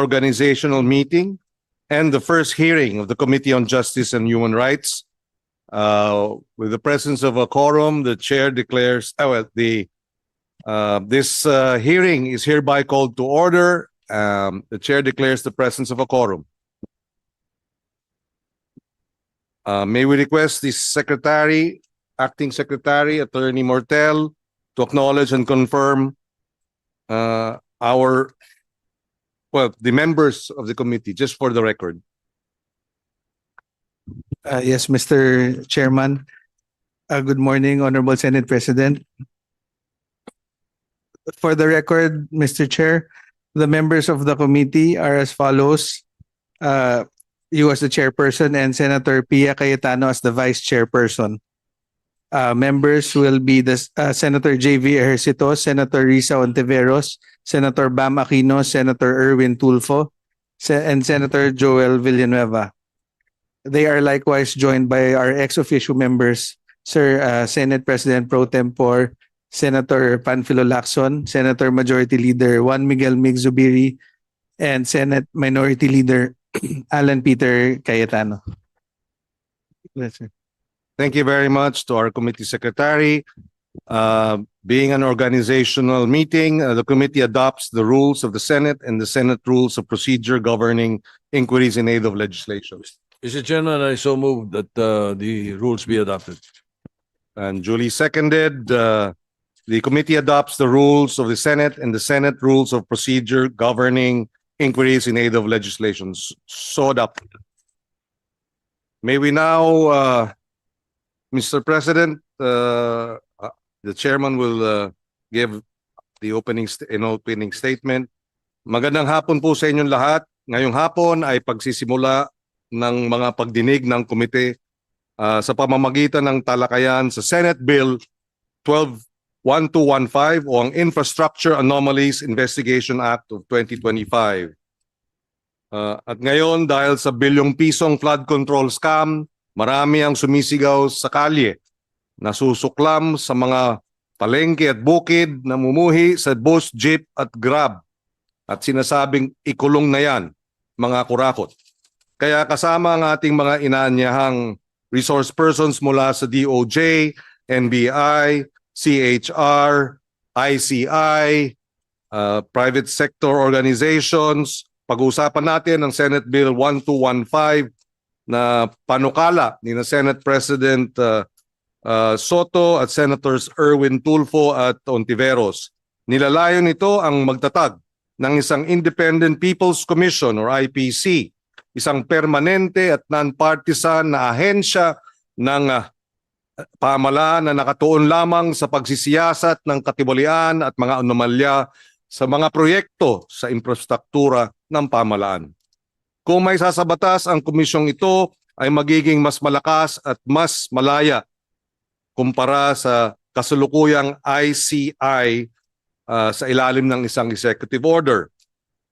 organizational meeting and the first hearing of the Committee on Justice and Human Rights. With the presence of a quorum, the chair declares this hearing is hereby called to order. The chair declares the presence of a quorum. May we request the secretary, acting secretary, Attorney Mortel, to acknowledge and confirm the members of the committee, just for the record. Yes, Mr. Chairman. Good morning, Honorable Senate President. For the record, Mr. Chair, the members of the committee are as follows. You as the chairperson and Senator Pia Cayetano as the vice chairperson. Members will be Senator J.V. Ejercito, Senator Risa Ontiveros, Senator Bam Aquino, Senator Erwin Tulfo, and Senator Joel Villanueva. They are likewise joined by our ex-officio members, Sir Senate President Pro Tempore, Senator Panfilo Lacson, Senator Majority Leader Juan Miguel Mig Zubiri, and Senate Minority Leader Alan Peter Cayetano. Yes, sir. Thank you very much to our committee secretary. Being an organizational meeting, the committee adopts the rules of the Senate and the Senate rules of procedure governing inquiries in aid of legislation. Mr. Chairman, I so move that the rules be adopted. And duly seconded, the committee adopts the rules of the Senate and the Senate rules of procedure governing inquiries in aid of legislation. So adopted. May we now, Mr. President, the chairman will give the opening statement. Magandang hapon po sa inyong lahat. Ngayong hapon ay pagsisimula ng mga pagdinig ng komite sa pamamagitan ng talakayan sa Senate Bill 12-1215 o ang Infrastructure Anomalies Investigation Act of 2025. At ngayon, dahil sa bilyong pisong flood control scam, marami ang sumisigaw sa kalye, nasusuklam sa mga palengke at bukid, namumuhi sa bus, jeep at grab. At sinasabing ikulong na yan, mga kurakot. Kaya kasama ang ating mga inaanyahang resource persons mula sa DOJ, NBI, CHR, ICI, private sector organizations. Pag-uusapan natin ang Senate Bill 1215 na panukala ni na Senate President Soto at Senators Erwin Tulfo at Ontiveros. Nilalayon nito ang magtatag ng isang Independent People's Commission or IPC, isang permanente at non-partisan na ahensya ng pamahalaan na nakatuon lamang sa pagsisiyasat ng katiwalian at mga anomalya sa mga proyekto sa infrastruktura ng pamahalaan. Kung may sasabatas ang komisyong ito ay magiging mas malakas at mas malaya kumpara sa kasalukuyang ICI sa ilalim ng isang executive order.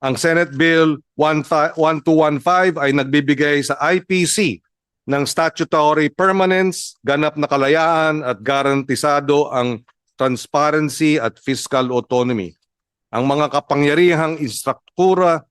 Ang Senate Bill 1215 ay nagbibigay sa IPC ng statutory permanence, ganap na kalayaan at garantisado ang transparency at fiscal autonomy. Ang mga kapangyarihang istruktura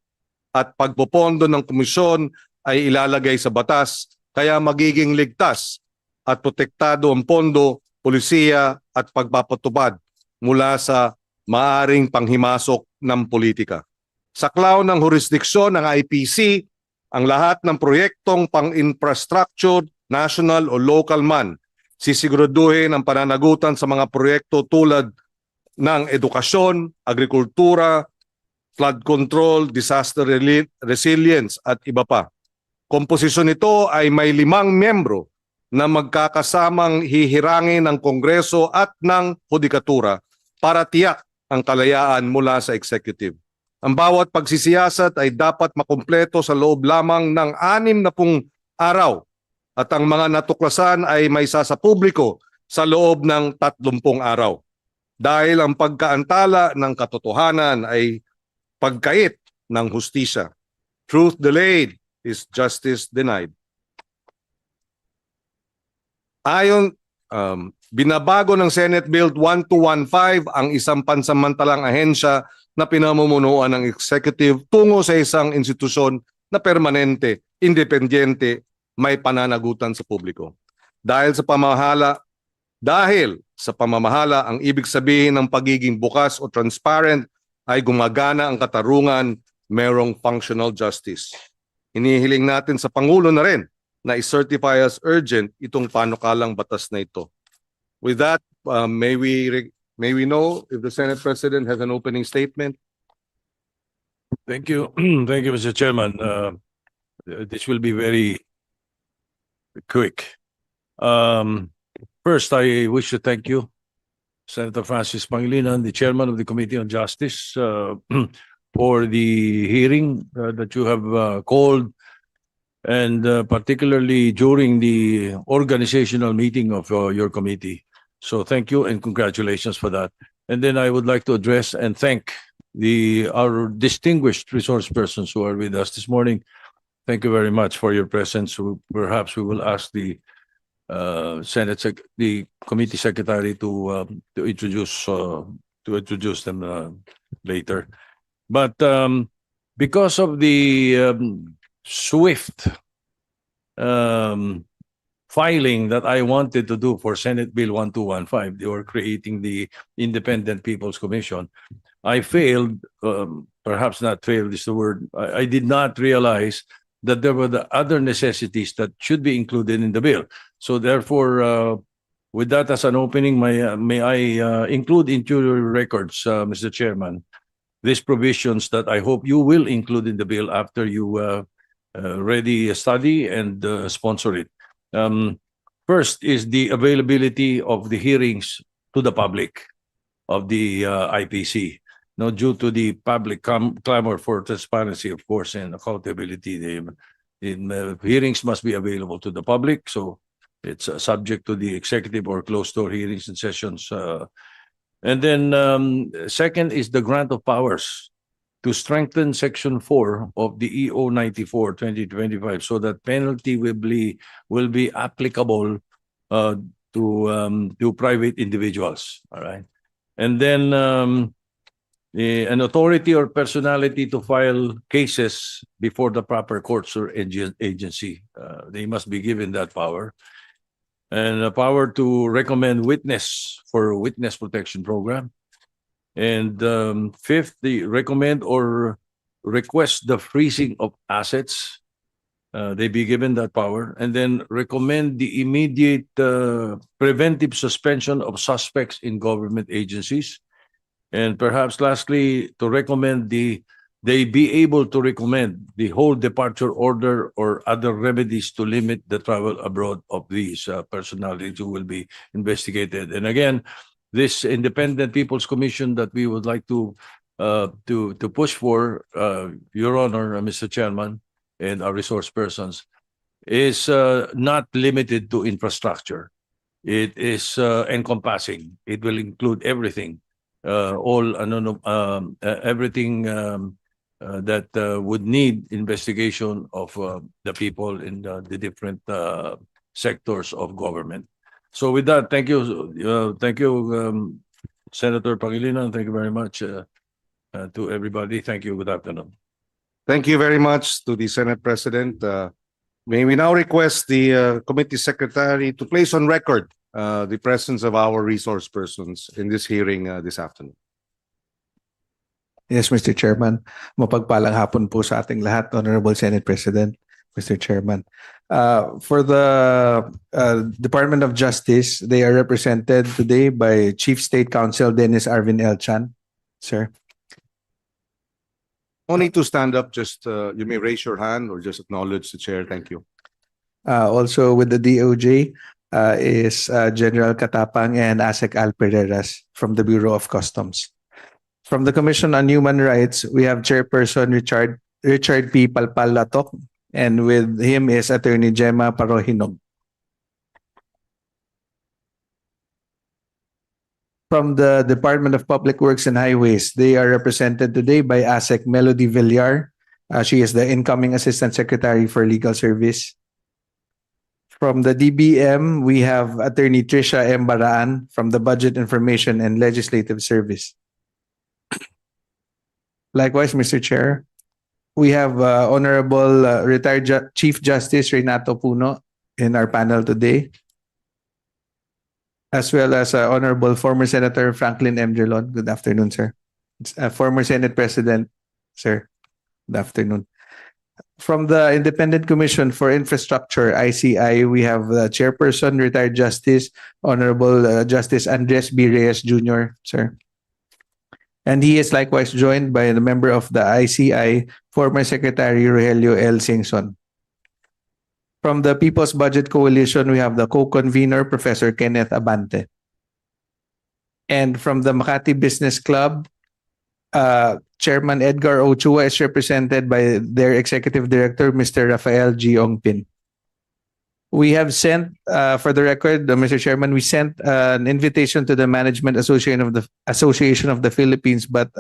at pagpopondo ng komisyon ay ilalagay sa batas, kaya magiging ligtas at protektado ang pondo, polisiya at pagpapatupad mula sa maaring panghimasok ng politika. Sa klaw ng jurisdiksyon ng IPC, ang lahat ng proyektong pang-infrastructure, national o local man, sisiguraduhin ang pananagutan sa mga proyekto tulad ng edukasyon, agrikultura, flood control, disaster resilience at iba pa. Komposisyon nito ay may 5 miyembro na magkakasamang hihirangin ng Kongreso at ng Hudikatura para tiyak ang kalayaan mula sa executive. Ang bawat pagsisiyasat ay dapat makumpleto sa loob lamang ng 60 araw at ang mga natuklasan ay may sa publiko sa loob ng 30 araw. Dahil ang pagkaantala ng katotohanan ay pagkait ng hustisya. Truth delayed is justice denied. Binabago ng Senate Bill 1215 ang isang pansamantalang ahensya na pinamumunuan ng executive tungo sa isang institusyon na permanente, independyente, may pananagutan sa publiko. Dahil sa pamamahala, ang ibig sabihin ng pagiging bukas o transparent ay gumagana ang katarungan, merong functional justice. Hinihiling natin sa Pangulo na rin na i-certify as urgent itong panukalang batas na ito. With that, may we know if the Senate President has an opening statement? Thank you. Thank you, Mr. Chairman. This will be very quick. First, I wish to thank you, Senator Francis Pangilinan, the Chairman of the Committee on Justice, for the hearing that you have called, and particularly during the organizational meeting of your committee. So thank you and congratulations for that. And then I would like to address and thank our distinguished resource persons who are with us this morning. Thank you very much for your presence. Perhaps we will ask the the committee secretary to introduce them later. But because of the swift filing that I wanted to do for Senate Bill 1215, they were creating the Independent People's Commission. I failed, perhaps not failed is the word. I did not realize that there were the other necessities that should be included in the bill. So therefore, with that as an opening, may I include into your records, Mr. Chairman, these provisions that I hope you will include in the bill after you ready study and sponsor it. First is the availability of the hearings to the public of the IPC. Now, due to the public clamor for transparency, of course, and accountability, the hearings must be available to the public. So it's subject to the executive or closed-door hearings and sessions. And then second is the grant of powers to strengthen Section 4 of the EO 94/2025 so that penalty will be applicable to private individuals. All right. And then an authority or personality to file cases before the proper courts or agency. They must be given that power. And a power to recommend witness for a witness protection program. And fifth, the recommend or request the freezing of assets. They be given that power. And then recommend the immediate preventive suspension of suspects in government agencies. And perhaps lastly, to recommend they be able to recommend the whole departure order or other remedies to limit the travel abroad of these personalities who will be investigated. And again, this Independent People's Commission that we would like to push for, Your Honor, Mr. Chairman, and our resource persons, is not limited to infrastructure. It is encompassing. It will include everything. Everything that would need investigation of the people in the different sectors of government. So with that, thank you, Senator Pangilinan. Thank you very much to everybody. Thank you. Good afternoon. Thank you very much to the Senate President. May we now request the committee secretary to place on record the presence of our resource persons in this hearing this afternoon. Yes, Mr. Chairman. Mapagpalang hapon po sa ating lahat, Honorable Senate President, Mr. Chairman. For the Department of Justice, they are represented today by Chief State Counsel Dennis Arvin L. Chan. Sir. No need to stand up, just you may raise your hand or just acknowledge the chair. Thank you. Also with the DOJ is General Katapang and ASEC Al Pereiras from the Bureau of Customs. From the Commission on Human Rights, we have Chairperson Richard P. Palpalatok, and with him is Attorney Gemma Parohinog. From the Department of Public Works and Highways, they are represented today by ASEC Melody Villar. She is the incoming Assistant Secretary for Legal Service. From the DBM, we have Attorney Trisha M. Baraan from the Budget Information and Legislative Service. Likewise, Mr. Chair, we have Honorable retired Chief Justice Renato Puno in our panel today, as well as Honorable former Senator Franklin M. Drilon. Good afternoon, sir. Former Senate President, sir. Good afternoon. From the Independent Commission for Infrastructure, ICI, we have the Chairperson, retired Justice, Honorable Justice Andres B. Reyes Jr., sir. And he is likewise joined by the member of the ICI, former Secretary Rogelio L. Singson. From the People's Budget Coalition, we have the co-convener, Professor Kenneth Abante. And from the Makati Business Club, Chairman Edgar Ochua is represented by their Executive Director, Mr. Rafael G. Ongpin. We have sent, for the record, Mr. Chairman, we sent an invitation to the Management Association of the Philippines, but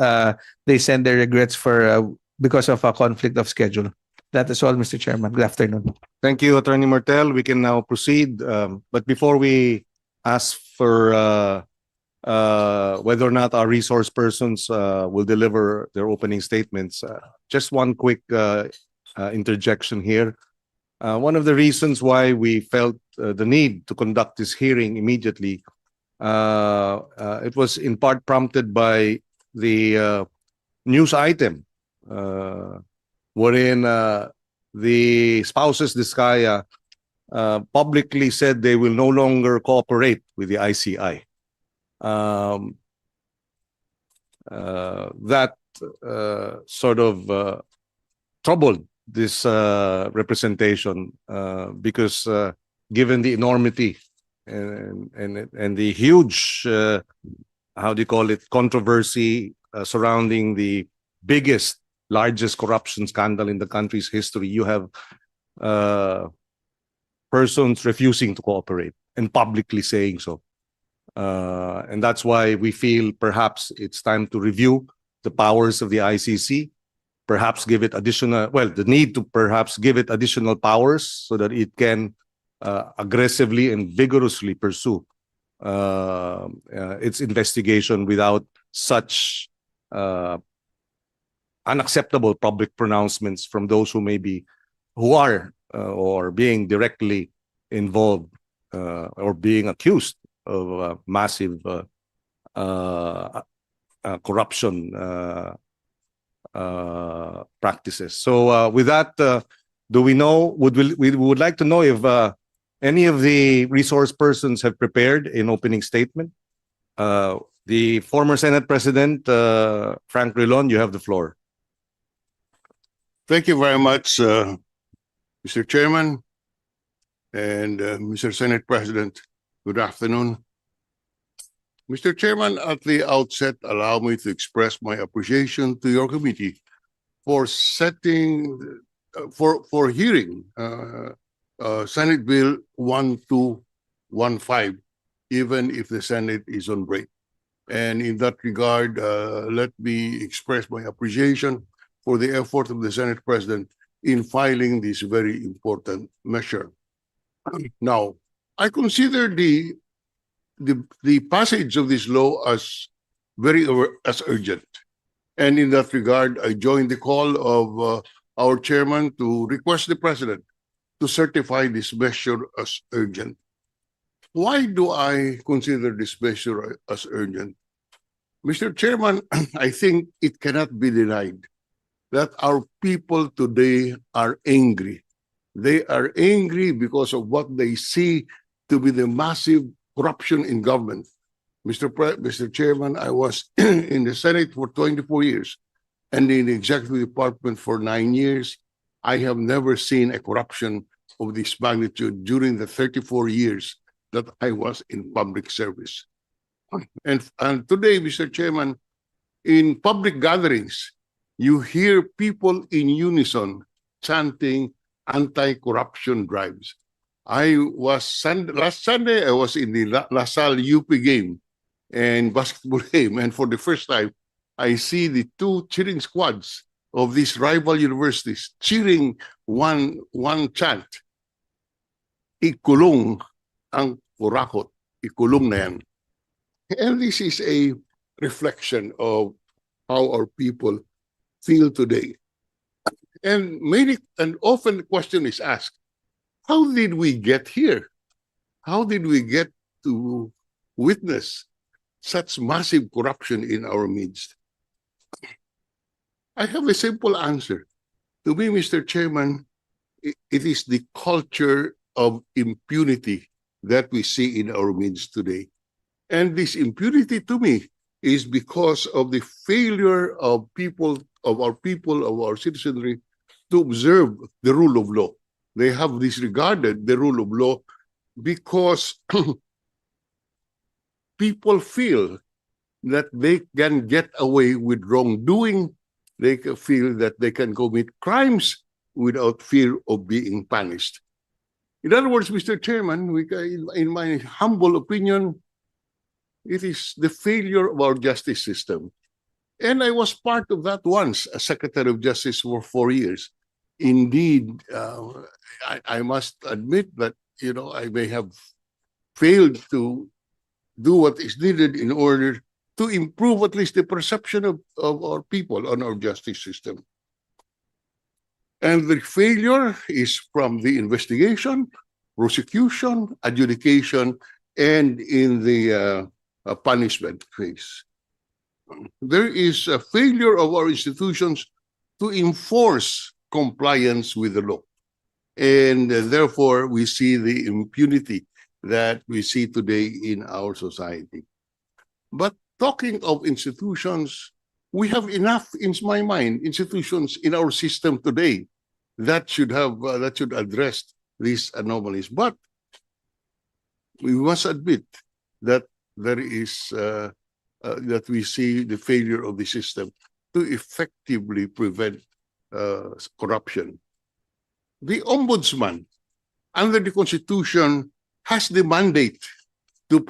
they send their regrets for because of a conflict of schedule. That is all, Mr. Chairman. Good afternoon. Thank you, Attorney Martel. We can now proceed. But before we ask for whether or not our resource persons will deliver their opening statements, just one quick interjection here. One of the reasons why we felt the need to conduct this hearing immediately, it was in part prompted by the news item wherein the spouses Discaya publicly said they will no longer cooperate with the ICI. That sort of troubled this representation because given the enormity and the huge how do you call it, controversy surrounding the largest corruption scandal in the country's history, you have persons refusing to cooperate and publicly saying so. And that's why we feel perhaps it's time to review the powers of the ICC, perhaps give it additional, well, the need to perhaps give it additional powers so that it can aggressively and vigorously pursue its investigation without such unacceptable public pronouncements from those who are or being directly involved or being accused of massive corruption practices. So with that, do we know, we would like to know if any of the resource persons have prepared an opening statement. The former Senate President, Frank Drilon, you have the floor. Thank you very much, Mr. Chairman and Mr. Senate President. Good afternoon. Mr. Chairman, at the outset, allow me to express my appreciation to your committee for hearing Senate Bill 1215, even if the Senate is on break. And in that regard, let me express my appreciation for the effort of the Senate President in filing this very important measure. Now, I consider the passage of this law as as urgent. And in that regard, I join the call of our chairman to request the President to certify this measure as urgent. Why do I consider this measure as urgent? Mr. Chairman, I think it cannot be denied that our people today are angry. They are angry because of what they see to be the massive corruption in government. Mr. Chairman, I was in the Senate for 24 years and in the Executive Department for 9 years. I have never seen a corruption of this magnitude during the 34 years that I was in public service. And today, Mr. Chairman, in public gatherings, you hear people in unison chanting anti-corruption drives. Last Sunday, I was in the La Salle UP game and basketball game, and for the first time, I see the two cheering squads of these rival universities cheering one chant, ikulong ang kurakot, ikulong na yan. And this is a reflection of how our people feel today. And often the question is asked, how did we get here? How did we get to witness such massive corruption in our midst? I have a simple answer. To me, Mr. Chairman, it is the culture of impunity that we see in our midst today. And this impunity to me is because of the failure of our citizenry to observe the rule of law. They have disregarded the rule of law because people feel that they can get away with wrongdoing. They feel that they can commit crimes without fear of being punished. In other words, Mr. Chairman, in my humble opinion, it is the failure of our justice system. And I was part of that once, as Secretary of Justice for 4 years. Indeed, I must admit that, I may have failed to do what is needed in order to improve at least the perception of our people on our justice system. And the failure is from the investigation, prosecution, adjudication, and in the punishment phase. There is a failure of our institutions to enforce compliance with the law. And therefore, we see the impunity that we see today in our society. But talking of institutions, we have enough, in my mind, institutions in our system today that should address these anomalies. But we must admit that there is that we see the failure of the system to effectively prevent corruption. The ombudsman, under the Constitution, has the mandate to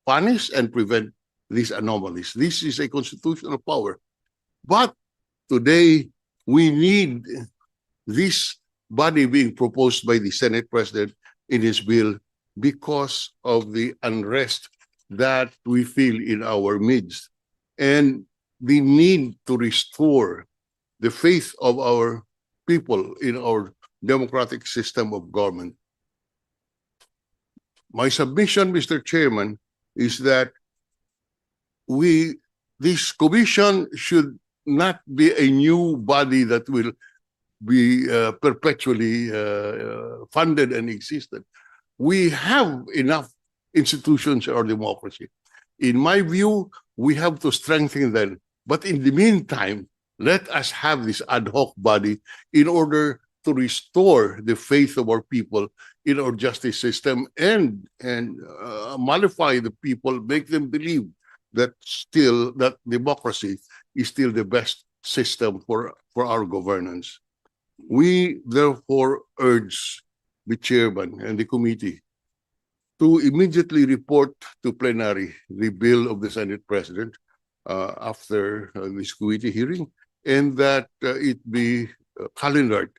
punish and prevent these anomalies. This is a constitutional power. But today, we need this body being proposed by the Senate President in his bill because of the unrest that we feel in our midst and the need to restore the faith of our people in our democratic system of government. My submission, Mr. Chairman, is that this commission should not be a new body that will be perpetually funded and existed. We have enough institutions in our democracy. In my view, we have to strengthen them. But in the meantime, let us have this ad hoc body in order to restore the faith of our people in our justice system and mollify the people, make them believe that democracy is still the best system for our governance. We therefore urge the chairman and the committee to immediately report to plenary the bill of the Senate President after this committee hearing, and that it be calendared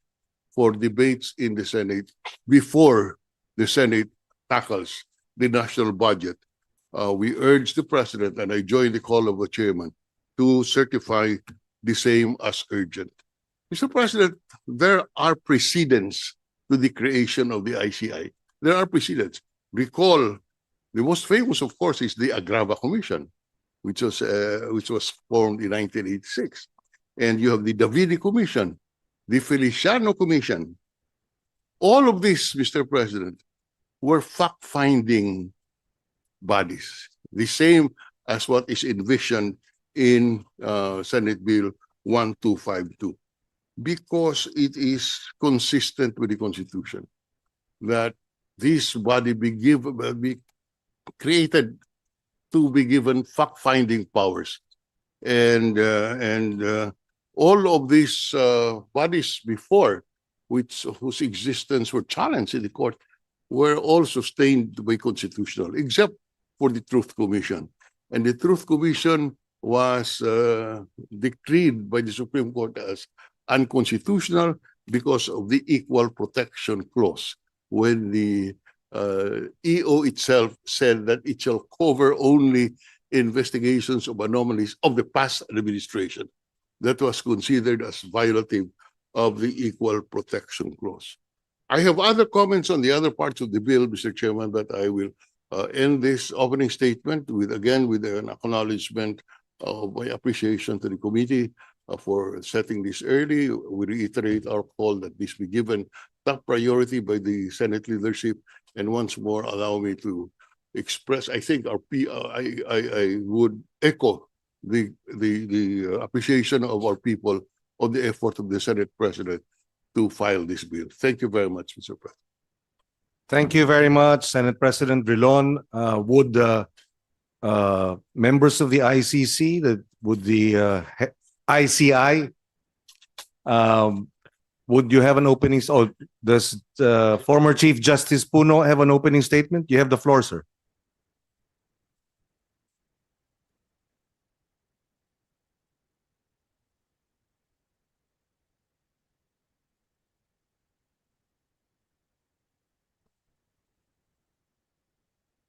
for debates in the Senate before the Senate tackles the national budget. We urge the President, and I join the call of the chairman, to certify the same as urgent. Mr. President, there are precedents to the creation of the ICI. There are precedents. Recall, the most famous, of course, is the Agrava Commission, which was formed in 1986. And you have the Davide Commission, the Feliciano Commission. All of these, Mr. President, were fact-finding bodies, the same as what is envisioned in Senate Bill 1252, because it is consistent with the Constitution that this body be created to be given fact-finding powers. And all of these bodies before, whose existence were challenged in the court, were all sustained by constitutional, except for the Truth Commission. And the Truth Commission was decreed by the Supreme Court as unconstitutional because of the Equal Protection Clause, when the EO itself said that it shall cover only investigations of anomalies of the past administration. that was considered as violative of the Equal Protection Clause. I have other comments on the other parts of the bill, Mr. Chairman, but I will end this opening statement with an acknowledgement of my appreciation to the committee for setting this early. We reiterate our call that this be given top priority by the Senate leadership. And once more, allow me to express, I think I would echo the appreciation of our people on the effort of the Senate President to file this bill. Thank you very much, Mr. President. Thank you very much, Senate President Drilon. Would members of the ICC, ICI, would you have an opening? Oh, does former Chief Justice Puno have an opening statement? You have the floor, sir.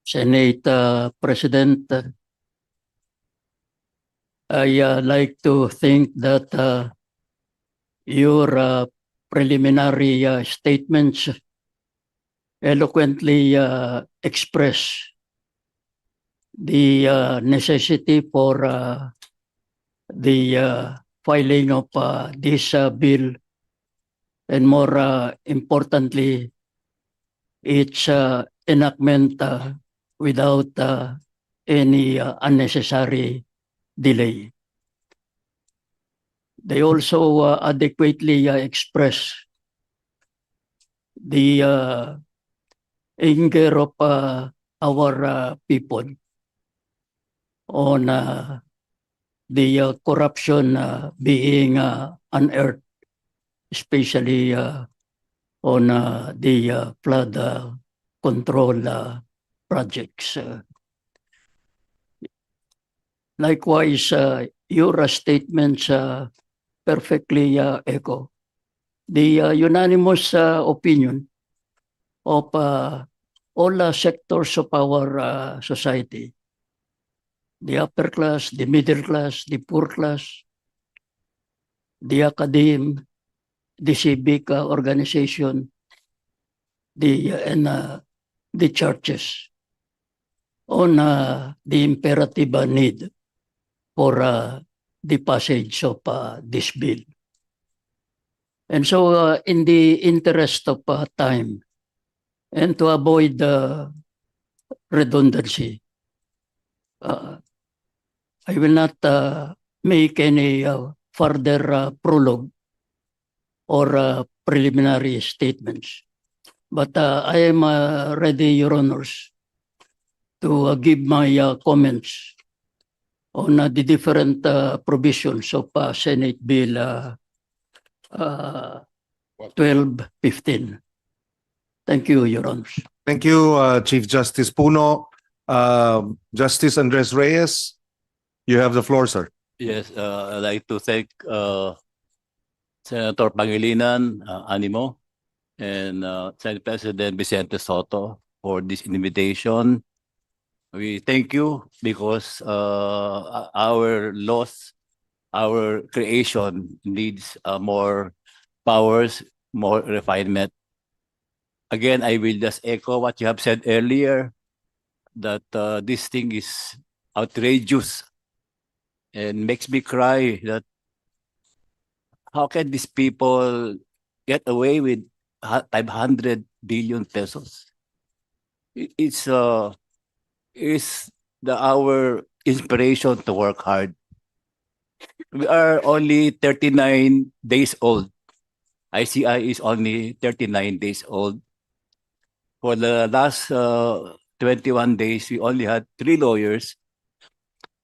Senate President, I like to think that your preliminary statements eloquently express the necessity for the filing of this bill, and more importantly, its enactment without any unnecessary delay. They also adequately express the anger of our people on the corruption being unearthed, especially on the flood control projects. Likewise, your statements perfectly echo the unanimous opinion of all sectors of our society, the upper class, the middle class, the poor class, the academe, the civic organization, and the churches on the imperative need for the passage of this bill. And so in the interest of time and to avoid redundancy, I will not make any further prologue or preliminary statements. But I am ready, Your Honors, to give my comments on the different provisions of Senate Bill 1215. Thank you, Your Honors. Thank you, Chief Justice Puno. Justice Andres Reyes, you have the floor, sir. Yes, I'd like to thank Senator Pangilinan, Animo, and Senate President Vicente Soto for this invitation. We thank you because our laws, our creation needs more powers, more refinement. Again, I will just echo what you have said earlier, that this thing is outrageous and makes me cry that how can these people get away with 500 billion pesos? It's our inspiration to work hard. We are only 39 days old. ICI is only 39 days old. For the last 21 days, we only had 3 lawyers.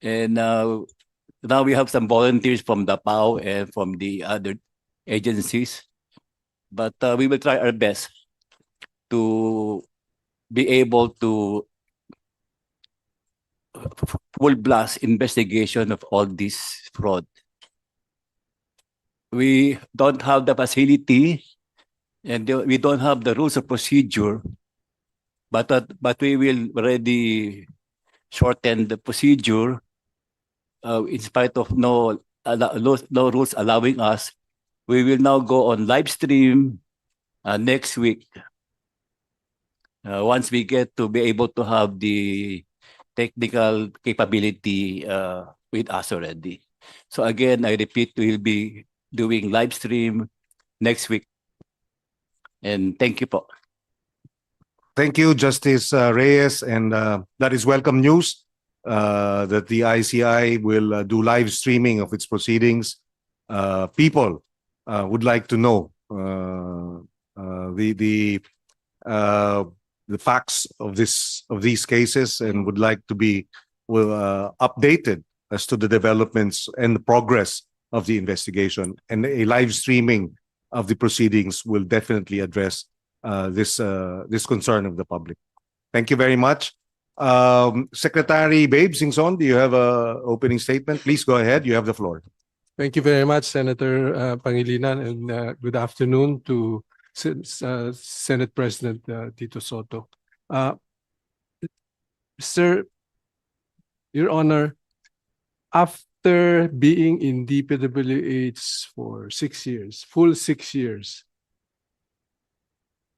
And now we have some volunteers from the PAO and from the other agencies. But we will try our best to be able to full blast investigation of all this fraud. We don't have the facility and we don't have the rules of procedure, but we will already shorten the procedure in spite of no no rules allowing us, we will now go on live stream next week. Once we get to be able to have the technical capability with us already. So again, I repeat, we'll be doing live stream next week. And thank you po. Thank you, Justice Reyes, and that is welcome news that the ICI will do live streaming of its proceedings. People would like to know the facts of these cases and would like to be updated as to the developments and the progress of the investigation. And a live streaming of the proceedings will definitely address this concern of the public. Thank you very much. Secretary Babe Singson, do you have a opening statement? Please go ahead. You have the floor. Thank you very much, Senator Pangilinan, and good afternoon to Senate President Tito Soto. Sir, Your Honor, after being in DPWH for 6 years, full 6 years,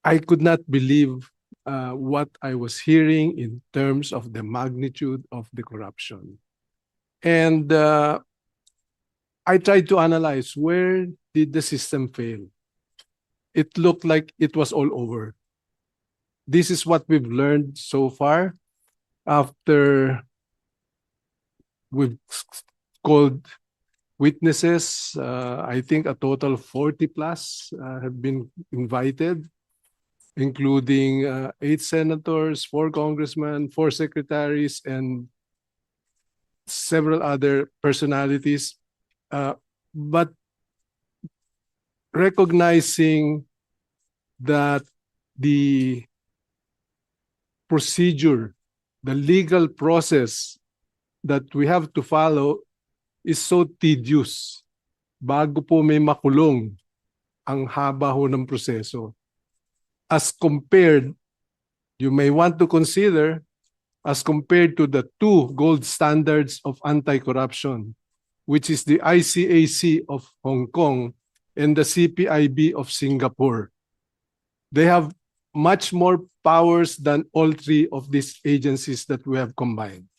I could not believe what I was hearing in terms of the magnitude of the corruption. And I tried to analyze, where did the system fail? It looked like it was all over. This is what we've learned so far after we've called witnesses. I think a total of 40 plus have been invited, including 8 senators, 4 congressmen, 4 secretaries, and several other personalities. But recognizing that the procedure, the legal process that we have to follow is so tedious. Bago po may makulong, ang haba ho ng proseso. As compared, you may want to consider, as compared to the 2 gold standards of anti-corruption, which is the ICAC of Hong Kong and the CPIB of Singapore. They have much more powers than all 3 of these agencies that we have combined.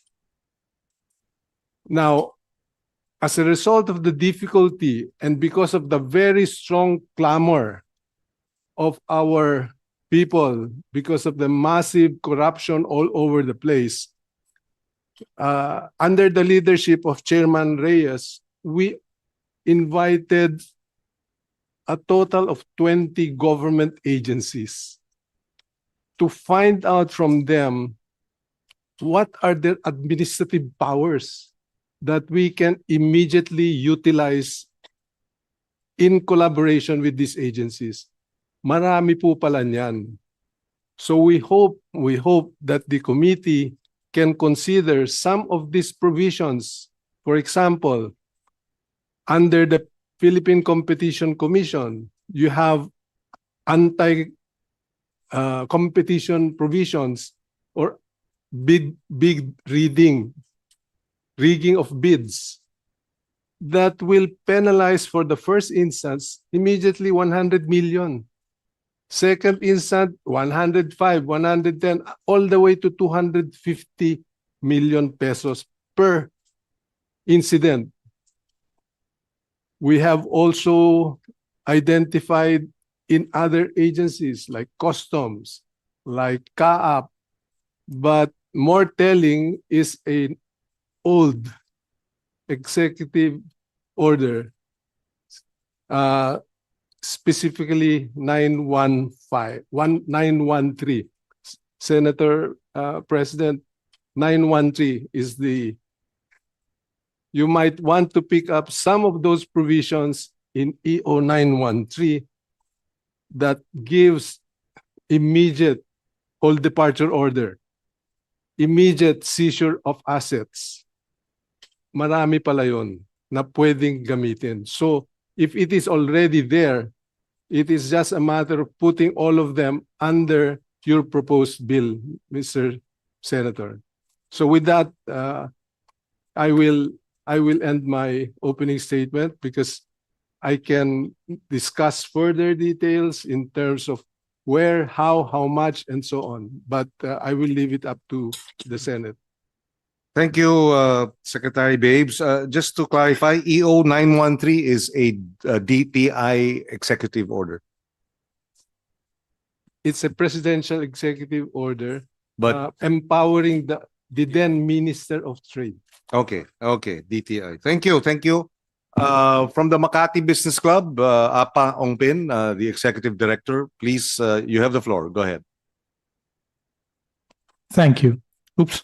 Now, as a result of the difficulty and because of the very strong clamor of our people, because of the massive corruption all over the place, under the leadership of Chairman Reyes, we invited a total of 20 government agencies to find out from them what are their administrative powers that we can immediately utilize in collaboration with these agencies. Marami po pala niyan. So we hope that the committee can consider some of these provisions. For example, under the Philippine Competition Commission, you have anti-competition provisions or bid rigging of bids that will penalize for the first instance immediately 100 million. Second instance, 105, 110, all the way to 250 million pesos per incident. We have also identified in other agencies like customs, like CAAP, but more telling is an old executive order, specifically 913. Senator President, 913 is the, you might want to pick up some of those provisions in EO 913 that gives immediate all departure order, immediate seizure of assets. Marami pala yun na pwedeng gamitin. So if it is already there, it is just a matter of putting all of them under your proposed bill, Mr. Senator. So with that, I will I will end my opening statement because I can discuss further details in terms of where, how much, and so on. But I will leave it up to the Senate. Thank you, Secretary Babes. Just to clarify, EO 913 is a DTI executive order, It's a presidential executive order but empowering the then Minister of Trade. okay, DTI. Thank you. From the Makati Business Club, Apa Ongpin, the Executive Director, please, you have the floor. Go ahead. Thank you. Oops.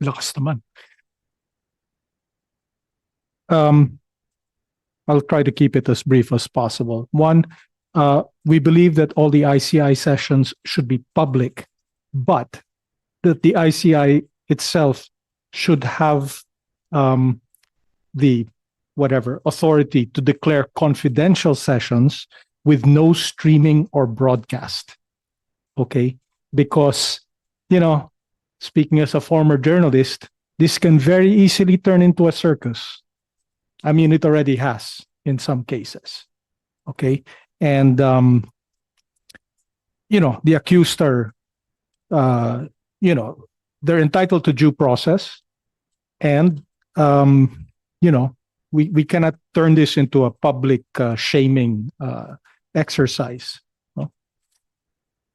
Lakas naman. I'll try to keep it as brief as possible. One, we believe that all the ICI sessions should be public, but that the ICI itself should have the authority to declare confidential sessions with no streaming or broadcast. Okay? Because, speaking as a former journalist, this can very easily turn into a circus. I mean, it already has in some cases. Okay? And, the accused are, they're entitled to due process. And, we cannot turn this into a public shaming exercise. No?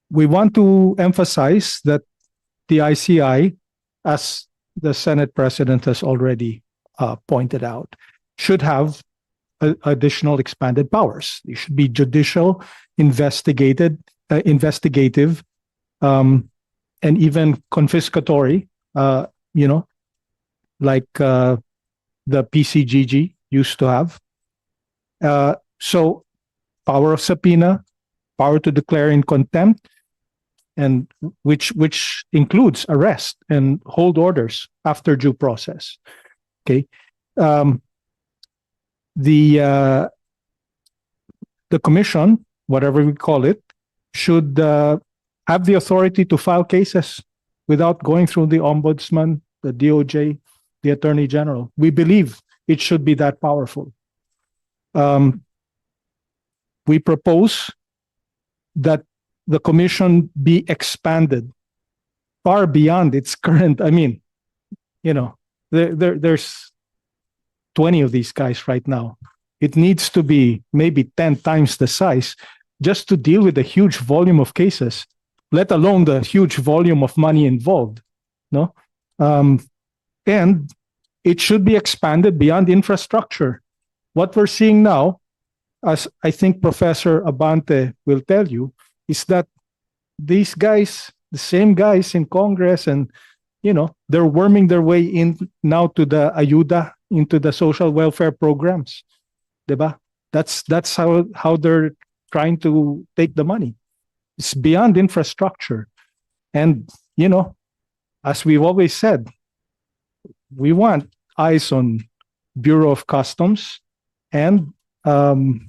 We want to emphasize that the ICI, as the Senate President has already pointed out, should have additional expanded powers. They should be judicial, investigative, and even confiscatory, like the PCGG used to have. So power of subpoena, power to declare in contempt, and which includes arrest and hold orders after due process. Okay. The commission, whatever we call it, should have the authority to file cases without going through the ombudsman, the DOJ, the Attorney General. We believe it should be that powerful. We propose that the commission be expanded far beyond its current. I mean, there's 20 of these guys right now. It needs to be maybe 10 times the size just to deal with the huge volume of cases, let alone the huge volume of money involved. No? And it should be expanded beyond infrastructure. What we're seeing now, as I think Professor Abante will tell you, is that these guys, the same guys in Congress, and they're worming their way in now to the ayuda, into the social welfare programs. Diba? That's how they're trying to take the money. It's beyond infrastructure. And, as we've always said, we want eyes on Bureau of Customs and Bureau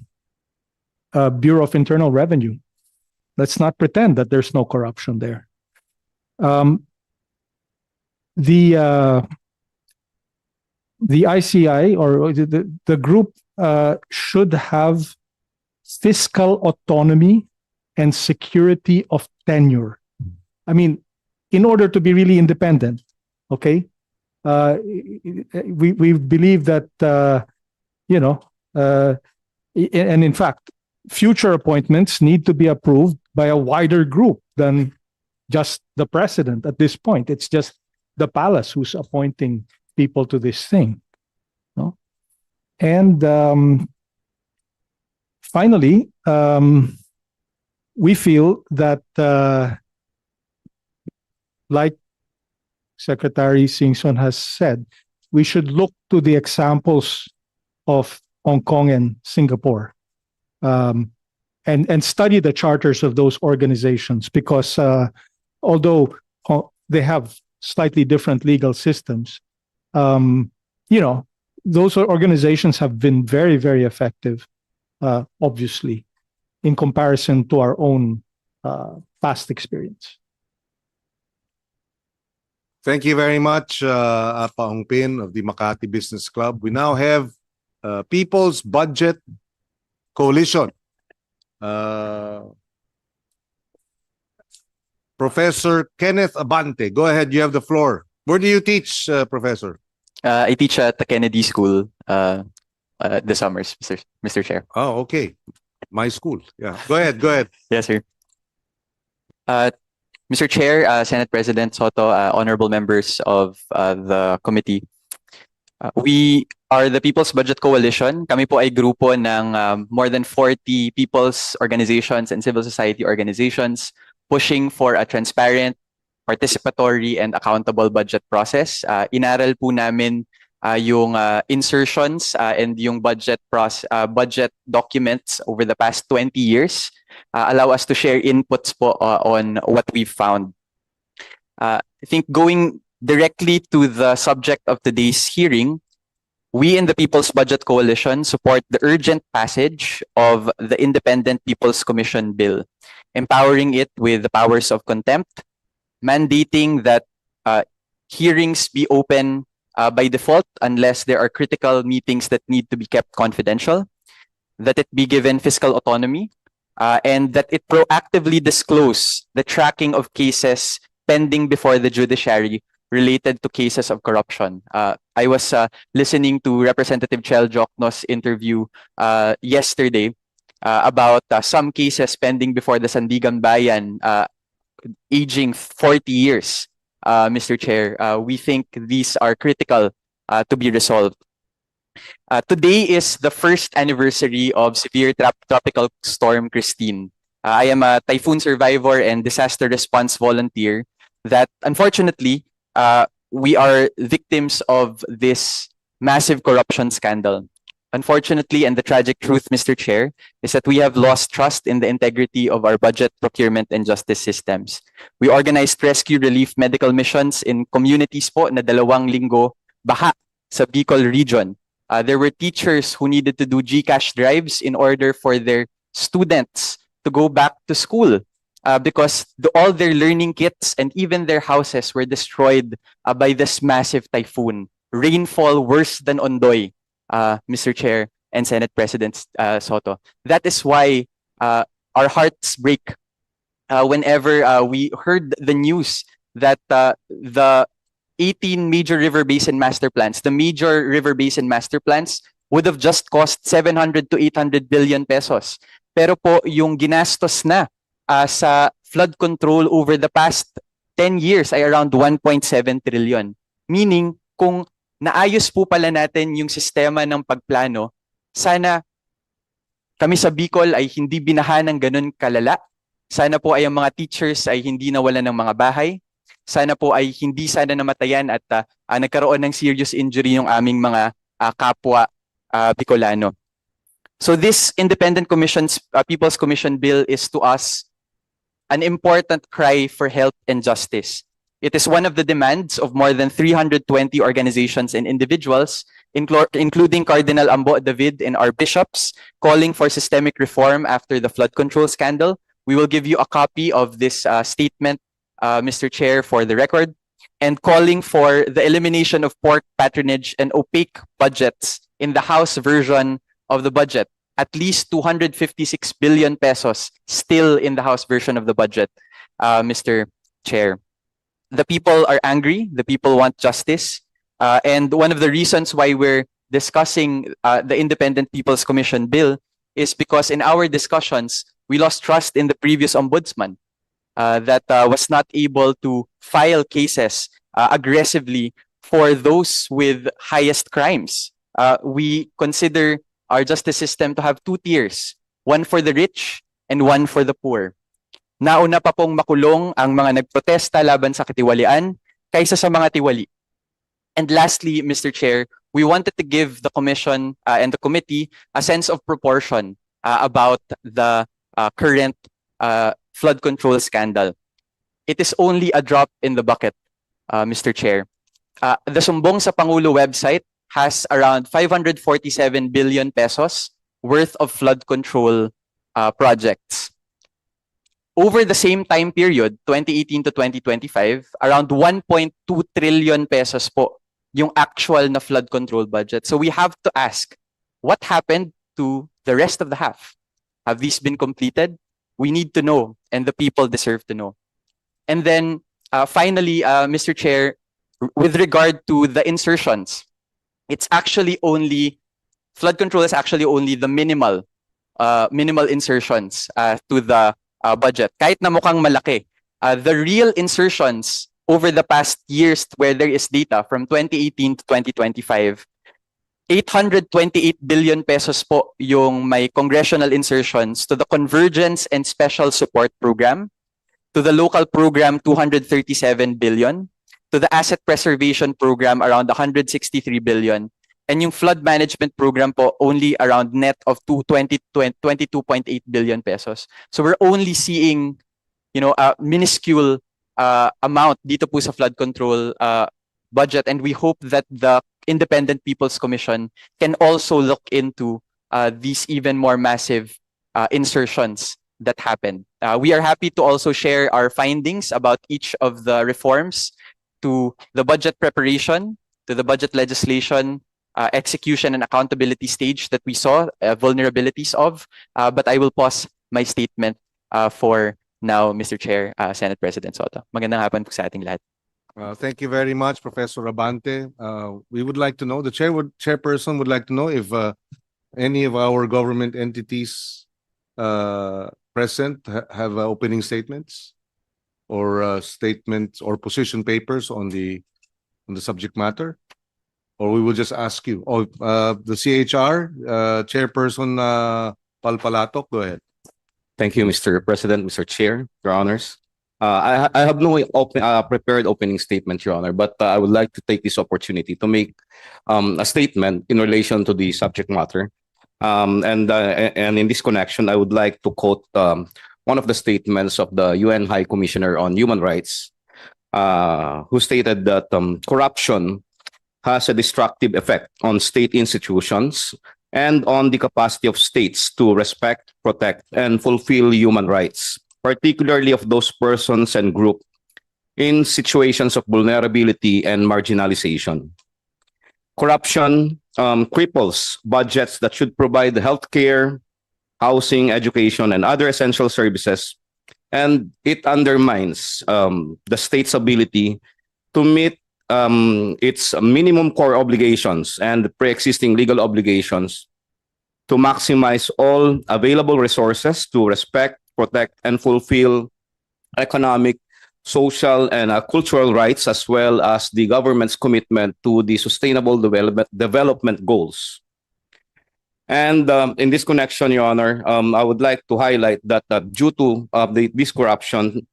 of Internal Revenue. Let's not pretend that there's no corruption there. The ICI or the group should have fiscal autonomy and security of tenure. I mean, in order to be really independent, okay? We believe that, and in fact, future appointments need to be approved by a wider group than just the president at this point. It's just the palace who's appointing people to this thing. No? And finally, we feel that, like Secretary Singson has said, we should look to the examples of Hong Kong and Singapore, and study the charters of those organizations, because although they have slightly different legal systems, those organizations have been very, very effective, obviously, in comparison to our own past experience. Thank you very much, Apa Ongpin of the Makati Business Club. We now have People's Budget Coalition. Professor Kenneth Abante, go ahead. You have the floor. Where do you teach, Professor? I teach at the Kennedy School this summers, Mr. Chair. Oh, okay. My school. Yeah. Go ahead. Go ahead. Yes, sir. Mr. Chair, Senate President Soto, honorable members of the committee. We are the People's Budget Coalition. Kami po ay grupo ng more than 40 people's organizations and civil society organizations pushing for a transparent, participatory, and accountable budget process. Inaral po namin yung insertions and yung budget documents over the past 20 years. Allow us to share inputs po on what we've found. I think going directly to the subject of today's hearing, we in the People's Budget Coalition support the urgent passage of the Independent People's Commission Bill, empowering it with the powers of contempt, mandating that hearings be open by default unless there are critical meetings that need to be kept confidential, that it be given fiscal autonomy, and that it proactively disclose the tracking of cases pending before the judiciary related to cases of corruption. I was listening to Representative Chel Jokno's interview yesterday about some cases pending before the Sandigan Bayan aging 40 years, Mr. Chair. We think these are critical to be resolved. Today is the first anniversary of severe tropical storm Christine. I am a typhoon survivor and disaster response volunteer that unfortunately we are victims of this massive corruption scandal. Unfortunately, and the tragic truth, Mr. Chair, is that we have lost trust in the integrity of our budget, procurement, and justice systems. We organized rescue relief medical missions in communities po na 2 linggo baha sa Bicol region. There were teachers who needed to do GCash drives in order for their students to go back to school because all their learning kits and even their houses were destroyed by this massive typhoon. Rainfall worse than Ondoy. Mr. Chair and Senate President Soto. That is why our hearts break whenever we heard the news that the 18 major river basin master plans, the major river basin master plans would have just cost 700 to 800 billion pesos. Pero po yung ginastos na sa flood control over the past 10 years ay around 1.7 trillion. Meaning, kung naayos po pala natin yung sistema ng pagplano, sana kami sa Bicol ay hindi binaha ng ganun kalala. Sana po ay ang mga teachers ay hindi nawalan ng mga bahay. Sana po ay hindi sana namatayan at nagkaroon ng serious injury yung aming mga kapwa Bicolano. So this Independent People's Commission Bill is to us an important cry for help and justice. It is one of the demands of more than 320 organizations and individuals, including Cardinal Ambo David and our bishops, calling for systemic reform after the flood control scandal. We will give you a copy of this statement, Mr. Chair, for the record, and calling for the elimination of pork patronage and opaque budgets in the House version of the budget. At least 256 billion pesos still in the House version of the budget, Mr. Chair. The people are angry. The people want justice. And one of the reasons why we're discussing the Independent People's Commission Bill is because in our discussions, we lost trust in the previous ombudsman that was not able to file cases aggressively for those with highest crimes. We consider our justice system to have 2 tiers, one for the rich and one for the poor. Nauna pa pong makulong ang mga nagprotesta laban sa katiwalian kaysa sa mga tiwali. And lastly, Mr. Chair, we wanted to give the Commission and the committee a sense of proportion about the current flood control scandal. It is only a drop in the bucket, Mr. Chair. The Sumbong sa Pangulo website has around 547 billion pesos worth of flood control projects. over the same time period, 2018 to 2025, around 1.2 trillion pesos po yung actual na flood control budget. So we have to ask, what happened to the rest of the half? Have these been completed? We need to know, and the people deserve to know. And then finally, Mr. Chair, with regard to the insertions, it's actually only, flood control is actually only the minimal insertions to the budget. Kahit na mukhang malaki, the real insertions over the past years where there is data from 2018 to 2025, 828 billion pesos po yung may congressional insertions to the Convergence and Special Support Program, to the local program 237 billion, to the Asset Preservation Program around 163 billion, and yung flood management program po only around net of 22.8 billion pesos. So we're only seeing, a minuscule amount dito po sa flood control budget, and we hope that the Independent People's Commission can also look into these even more massive insertions that happened. We are happy to also share our findings about each of the reforms to the budget preparation, to the budget legislation, execution and accountability stage that we saw vulnerabilities of. But I will pause my statement for now, Mr. Chair, Senate President Soto. Magandang hapon po sa ating lahat. Thank you very much, Professor Abante. We would like to know, the chairperson would like to know if any of our government entities present have opening statements or statements or position papers on the subject matter, or we will just ask you. The CHR chairperson Palpalatok, go ahead. Thank you, Mr. President, Mr. Chair, Your Honors. I have no prepared opening statement, Your Honor, but I would like to take this opportunity to make a statement in relation to the subject matter. And in this connection, I would like to quote one of the statements of the UN High Commissioner on Human Rights, who stated that corruption has a destructive effect on state institutions and on the capacity of states to respect, protect, and fulfill human rights, particularly of those persons and groups in situations of vulnerability and marginalization. Corruption cripples budgets that should provide healthcare, housing, education, and other essential services, and it undermines the state's ability to meet its minimum core obligations and pre-existing legal obligations to maximize all available resources to respect, protect, and fulfill economic, social, and cultural rights, as well as the government's commitment to the sustainable development goals. And in this connection, Your Honor, I would like to highlight that due to this corruption,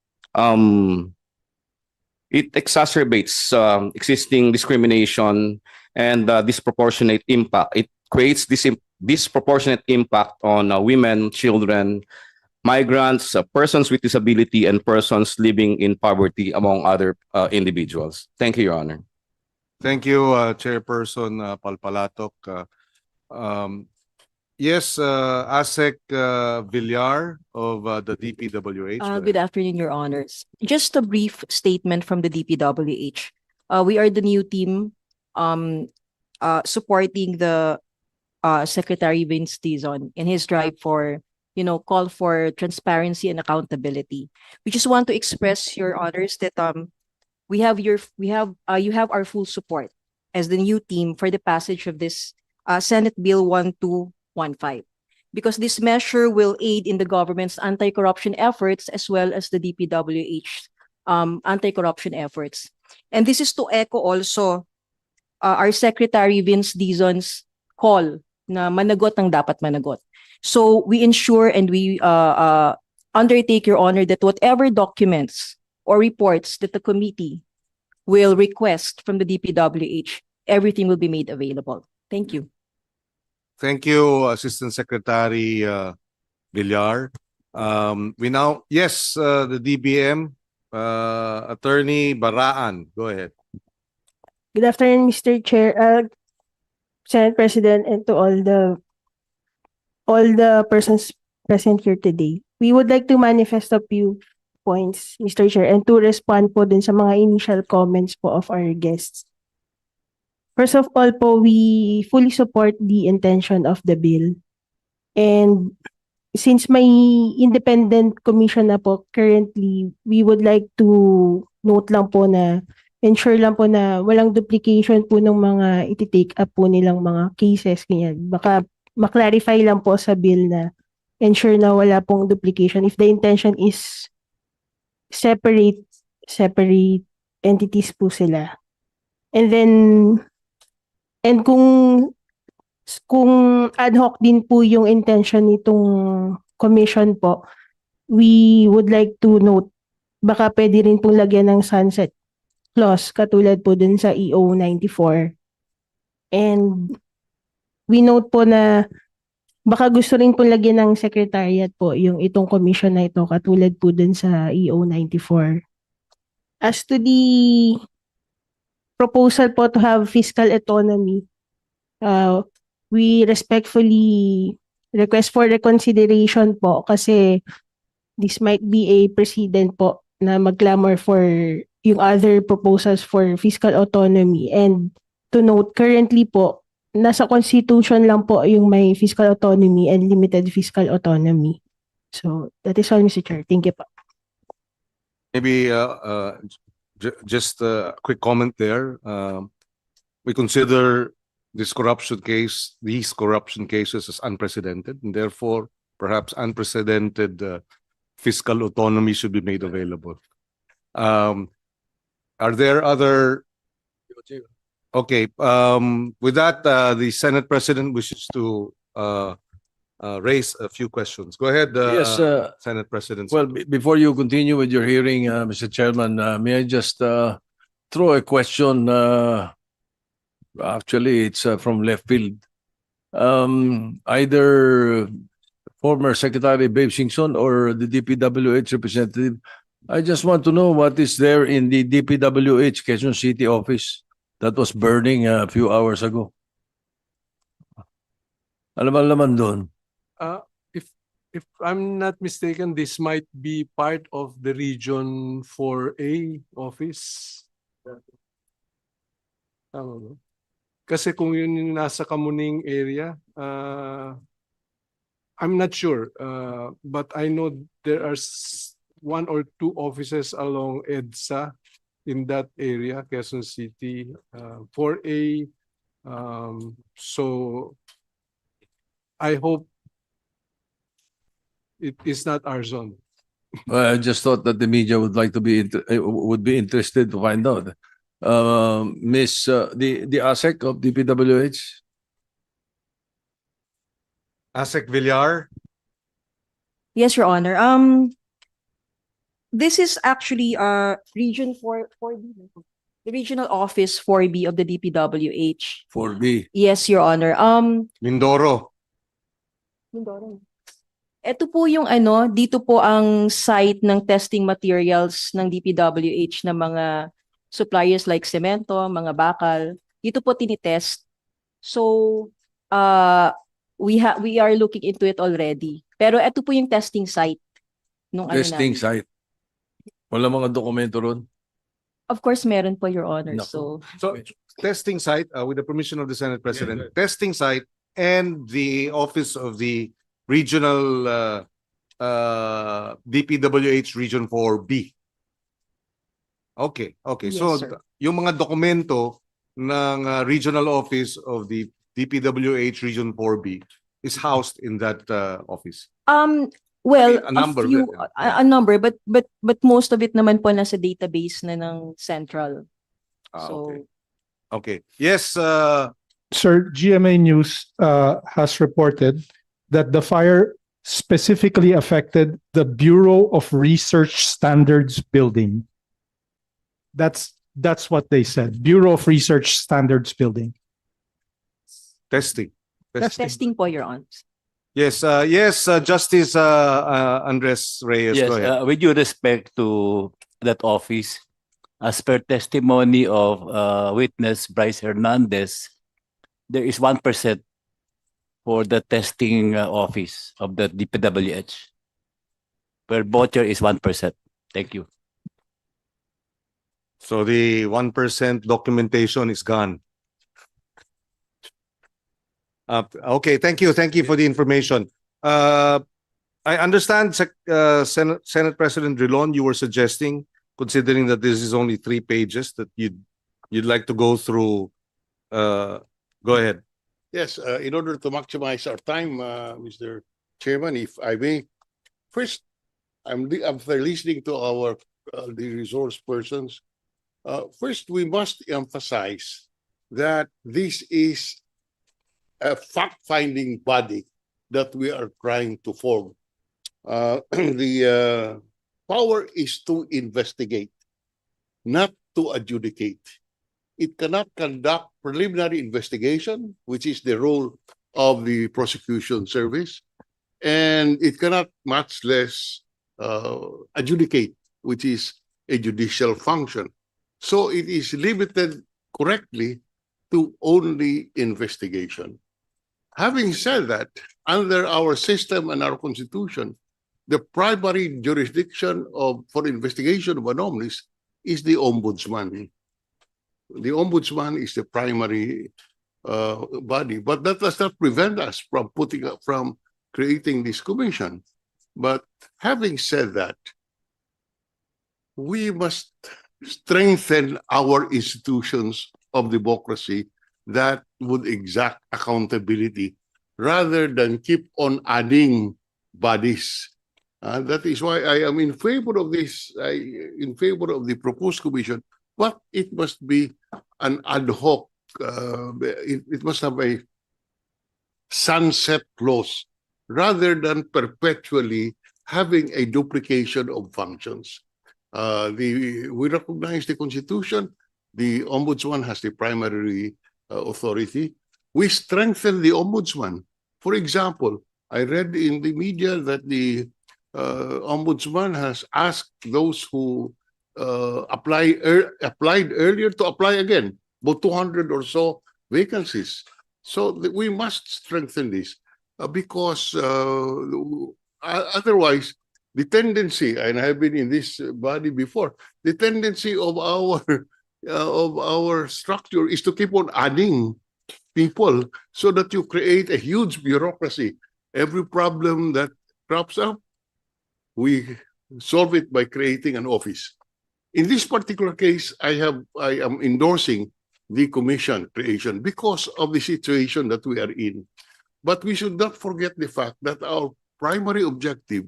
it exacerbates existing discrimination and disproportionate impact. It creates this disproportionate impact on women, children, migrants, persons with disability, and persons living in poverty, among other individuals. Thank you, Your Honor. Thank you, Chairperson Palpalatok. Yes, ASEC Villar of the DPWH. Good afternoon, Your Honors. Just a brief statement from the DPWH. We are the new team supporting the Secretary Vince Dizon in his drive for, call for transparency and accountability. We just want to express, Your Honors, that you have our full support as the new team for the passage of this Senate Bill 1215, because this measure will aid in the government's anti-corruption efforts as well as the DPWH anti-corruption efforts. And this is to echo also our Secretary Vince Dizon's call na managot ang dapat managot. So we ensure and we undertake, Your Honor, that whatever documents or reports that the committee will request from the DPWH, everything will be made available. Thank you. Thank you, Assistant Secretary Villar. The DBM, Attorney Baraan, go ahead. Good afternoon, Mr. Chair, Senate President, and to all the persons present here today. we would like to manifest a few points, Mr. Chair, and to respond po dun sa mga initial comments po of our guests. First of all po, we fully support the intention of the bill. And since may independent commission na po currently, we would like to note lang po na ensure lang po na walang duplication po ng mga iti-take up po nilang mga cases. Ganyan. Baka ma-clarify lang po sa bill na ensure na wala pong duplication. If the intention is separate entities po sila. And then, and kung ad hoc din po yung intention nitong commission po, we would like to note, baka pwede rin pong lagyan ng sunset clause katulad po dun sa EO 94. And we note po na baka gusto rin pong lagyan ng secretariat po yung itong commission na ito katulad po dun sa EO 94. As to the proposal po to have fiscal autonomy, we respectfully request for reconsideration po kasi this might be a precedent po na mag-clamor for yung other proposals for fiscal autonomy. And to note, currently po, nasa constitution lang po yung may fiscal autonomy and limited fiscal autonomy. So that is all, Mr. Chair. Thank you po. Maybe just a quick comment there. We consider these corruption cases as unprecedented, and therefore perhaps unprecedented fiscal autonomy should be made available. Are there other? Okay. With that, the Senate President wishes to raise a few questions. Go ahead, Yes, Senate President. well, before you continue with your hearing, Mr. Chairman, may I just throw a question? Actually, it's from left field. Either former Secretary Babe Singson or the DPWH representative. I just want to know what is there in the DPWH Quezon City office that was burning a few hours ago. Alaman doon. If I'm not mistaken, this might be part of the Region 4A office. Tama ba? Kasi kung yun yung nasa Kamuning area, I'm not sure. But I know there are one or two offices along EDSA in that area, Quezon City, 4A. So I hope it is not our zone. I just thought that the media would like to would be interested to find out. Miss the ASEC of DPWH. ASEC Villar. Yes, Your Honor. This is actually Region 4B, the regional office 4B of the DPWH. 4B. Yes, Your Honor. Mindoro. Ito po yung dito po ang site ng testing materials ng DPWH na mga suppliers like semento, mga bakal. Dito po tinitest. So, we are looking into it already. Pero ito po yung testing site nung Testing namin. site. Wala mga dokumento ron. Of course, meron po, Your Honor. Naku. So, Testing site, with the permission of the Senate President, testing site and the office of the regional DPWH Region 4B. Okay. Yes, So sir. yung mga dokumento ng regional office of the DPWH Region 4B is housed in that office. Well, A number, few, yeah. a number, but most of it naman po nasa database na ng central. So, Okay. Yes, Sir, GMA News has reported that the fire specifically affected the Bureau of Research Standards building. That's what they said. Bureau of Research Standards building. testing. testing po, Your Honor. Yes, Justice Andres Reyes, Yes, go ahead. with due respect to that office, as per testimony of witness Bryce Hernandez, there is 1% for the testing office of the DPWH. where voucher is 1%. Thank you. So the 1% documentation is gone. Okay, thank you. Thank you for the information. I understand, Senate President Drilon, you were suggesting, considering that this is only 3 pages, that you'd like to go through. Go ahead. Yes, in order to maximize our time, Mr. Chairman, if I may, first, after listening to our the resource persons, first we must emphasize that this is a fact-finding body that we are trying to form. The power is to investigate, not to adjudicate. It cannot conduct preliminary investigation, which is the role of the prosecution service, and it cannot much less adjudicate, which is a judicial function. So it is limited correctly to only investigation. Having said that, under our system and our constitution, the primary jurisdiction for investigation of anomalies is the ombudsman. The ombudsman is the primary body, but that does not prevent us from creating this commission. But having said that, we must strengthen our institutions of democracy that would exact accountability rather than keep on adding bodies. That is why I am in favor of this, in favor of the proposed commission, but it must be an ad hoc, it must have a sunset clause rather than perpetually having a duplication of functions. We recognize the Constitution. The Ombudsman has the primary authority. We strengthen the Ombudsman. For example, I read in the media that the Ombudsman has asked those who applied earlier to apply again, about 200 or so vacancies. So we must strengthen this because otherwise, the tendency, and I've been in this body before, the tendency of our structure is to keep on adding people so that you create a huge bureaucracy. Every problem that crops up, we solve it by creating an office. In this particular case, I am endorsing the commission creation because of the situation that we are in. But we should not forget the fact that our primary objective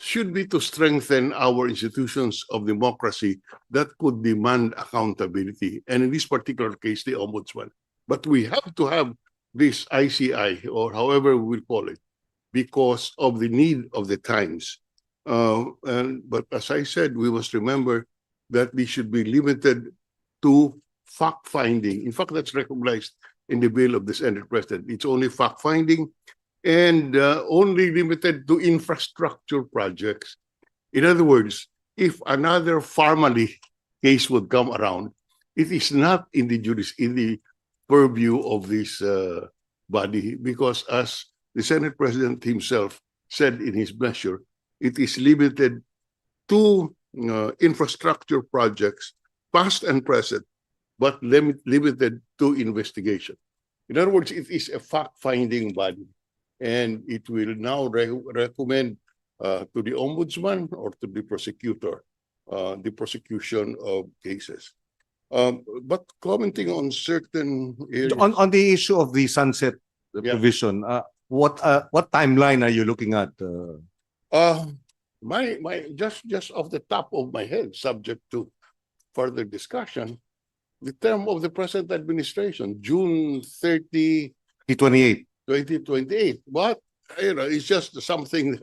should be to strengthen our institutions of democracy that could demand accountability. And in this particular case, the Ombudsman. But we have to have this ICI, or however we will call it, because of the need of the times. But as I said, we must remember that we should be limited to fact-finding. In fact, that's recognized in the bill of the Senate President. It's only fact-finding and only limited to infrastructure projects. In other words, if another Farmally case would come around, it is not in the purview of this body, because as the Senate President himself said in his measure, it is limited to infrastructure projects, past and present, but limited to investigation. In other words, it is a fact-finding body, and it will now recommend to the Ombudsman or to the prosecutor the prosecution of cases. But commenting on certain areas, On the issue of the sunset Yeah. provision, what timeline are you looking at? just off the top of my head, subject to further discussion, the term of the present administration, June 30, 28. 2028. But it's just something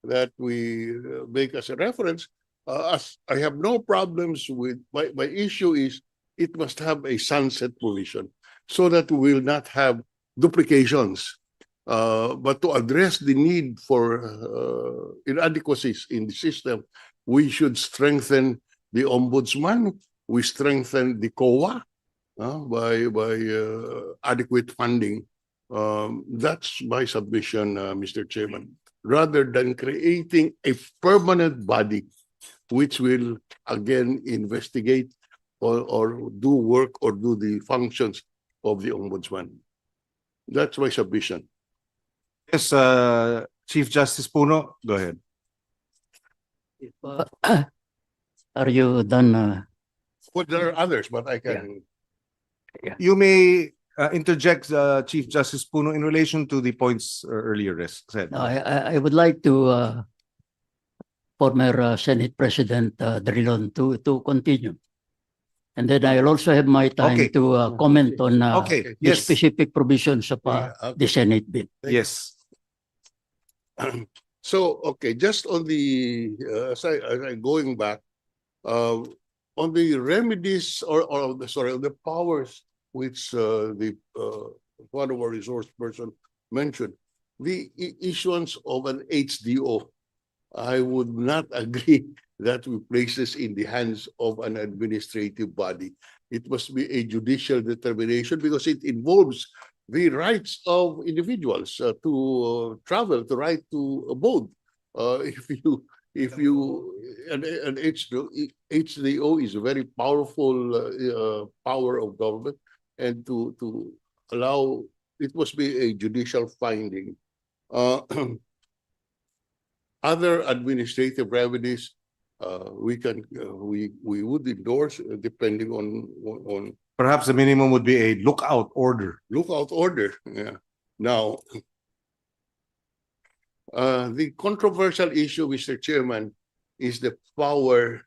that we make as a reference. As I have no problems with my issue is it must have a sunset provision so that we will not have duplications. But to address the need for inadequacies in the system, we should strengthen the Ombudsman. We strengthen the COA by adequate funding. That's my submission, Mr. Chairman. rather than creating a permanent body which will again investigate or do work or do the functions of the ombudsman. That's my submission. Yes, Chief Justice Puno, go ahead. Are you done? Well, there are others, but I can. You may interject, Chief Justice Puno, in relation to the points earlier said. No, I would like to former Senate President Drilon to continue. And then I'll also have my time Okay. to comment on Okay, the yes. specific provisions of the Senate bill. Yes. So, okay, just on the, going back, on the remedies or the powers which the one of our resource person mentioned, the issuance of an HDO, I would not agree that we place this in the hands of an administrative body. It must be a judicial determination because it involves the rights of individuals to travel, to right to abode. If you an HDO is a very powerful power of government, and to allow it must be a judicial finding. Other administrative remedies we would endorse depending on Perhaps the minimum would be a lookout order. lookout order. Yeah. Now, the controversial issue, Mr. Chairman, is the power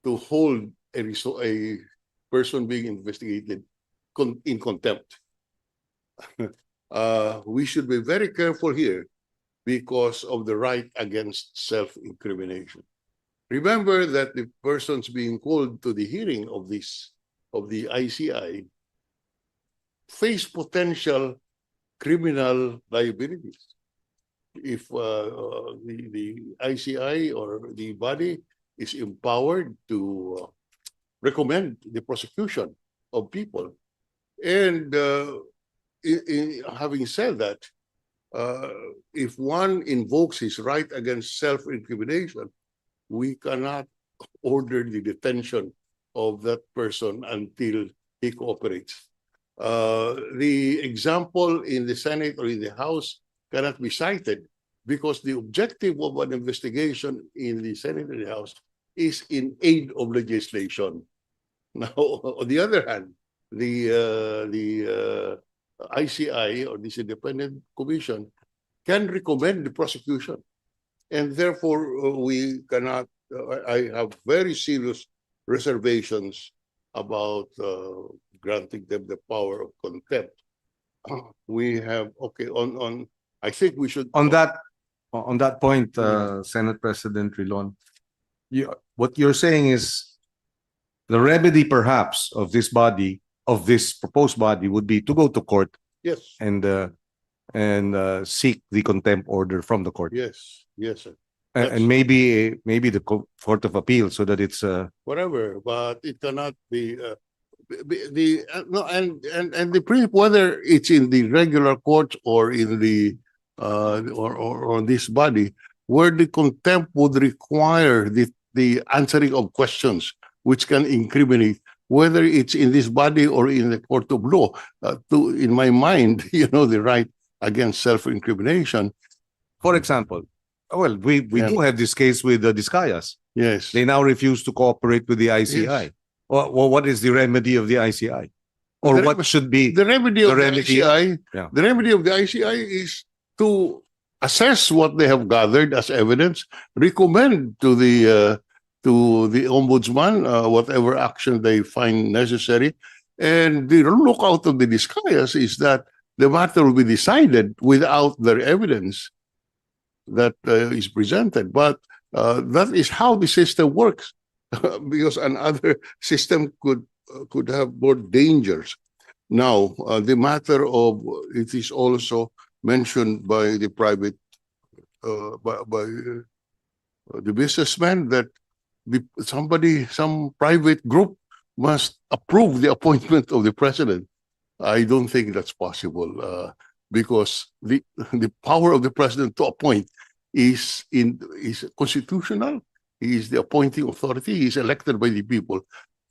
to hold a person being investigated in contempt. We should be very careful here because of the right against self-incrimination. Remember that the persons being called to the hearing of the ICI face potential criminal liabilities. If the ICI or the body is empowered to recommend the prosecution of people. And having said that, if one invokes his right against self-incrimination, we cannot order the detention of that person until he cooperates. The example in the Senate or in the House cannot be cited because the objective of an investigation in the Senate and the House is in aid of legislation. Now, on the other hand, the ICI or this independent commission can recommend the prosecution, and therefore we cannot. I have very serious reservations about granting them the power of contempt. We have on. I think we should On that point, Senate President Rilon, what you're saying is the remedy perhaps of this body, of this proposed body, would be to go to court yes, and seek the contempt order from the court. yes, sir. And maybe the Court of Appeal, so that it's Whatever, but it cannot be no, and the principle, whether it's in the regular court or in the or this body, where the contempt would require the answering of questions which can incriminate, whether it's in this body or in the court of law. In my mind, the right against self-incrimination. For example, well, we do have this case with the Discayas. Yes. They now refuse to cooperate with the ICI. Yes. Well, what is the remedy of the ICI? Or what should be the remedy of the remedy? ICI? Yeah. The remedy of the ICI is to assess what they have gathered as evidence, recommend to the ombudsman whatever action they find necessary, and the lookout of the Discayas is that the matter will be decided without their evidence that is presented. But that is how the system works, because another system could have more dangers. Now, the matter of it is also mentioned by the private, by the businessman that some private group must approve the appointment of the president. I don't think that's possible because the power of the president to appoint is constitutional. He is the appointing authority. He is elected by the people.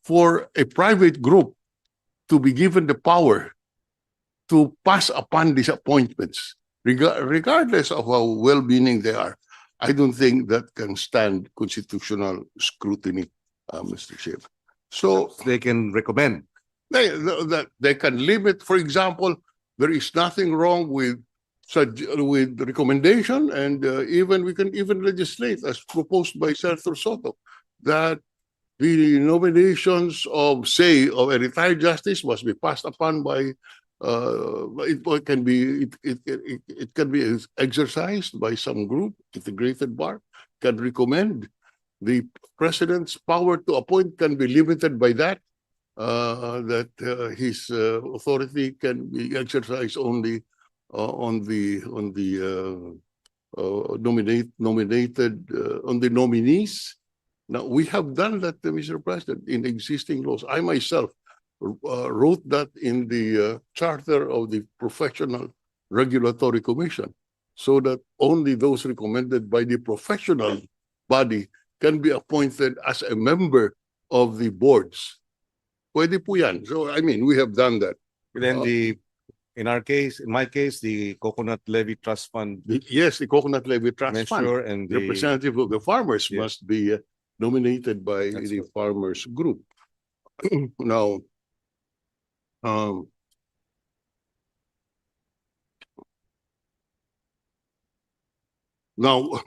For a private group to be given the power to pass upon these appointments, regardless of how well-meaning they are, I don't think that can stand constitutional scrutiny, Mr. Chair. So They can recommend. they can limit, for example, there is nothing wrong with recommendation, and we can even legislate as proposed by Senator Soto that the nominations of a retired justice must be passed upon by it can be exercised by some group. Integrated bar can recommend. The president's power to appoint can be limited by that. His authority can be exercised only on the nominees. Now we have done that, Mr. President, in existing laws. I myself wrote that in the charter of the Professional Regulatory Commission, so that only those recommended by the professional body can be appointed as a member of the boards. Pwede po yan. So, I mean, we have done that. Then in my case, the Coconut Levy Trust Fund Yes, the Coconut Levy Trust Fund. measure and the Representative of the farmers Yes. must be nominated by That's the right. farmers group. Now, now,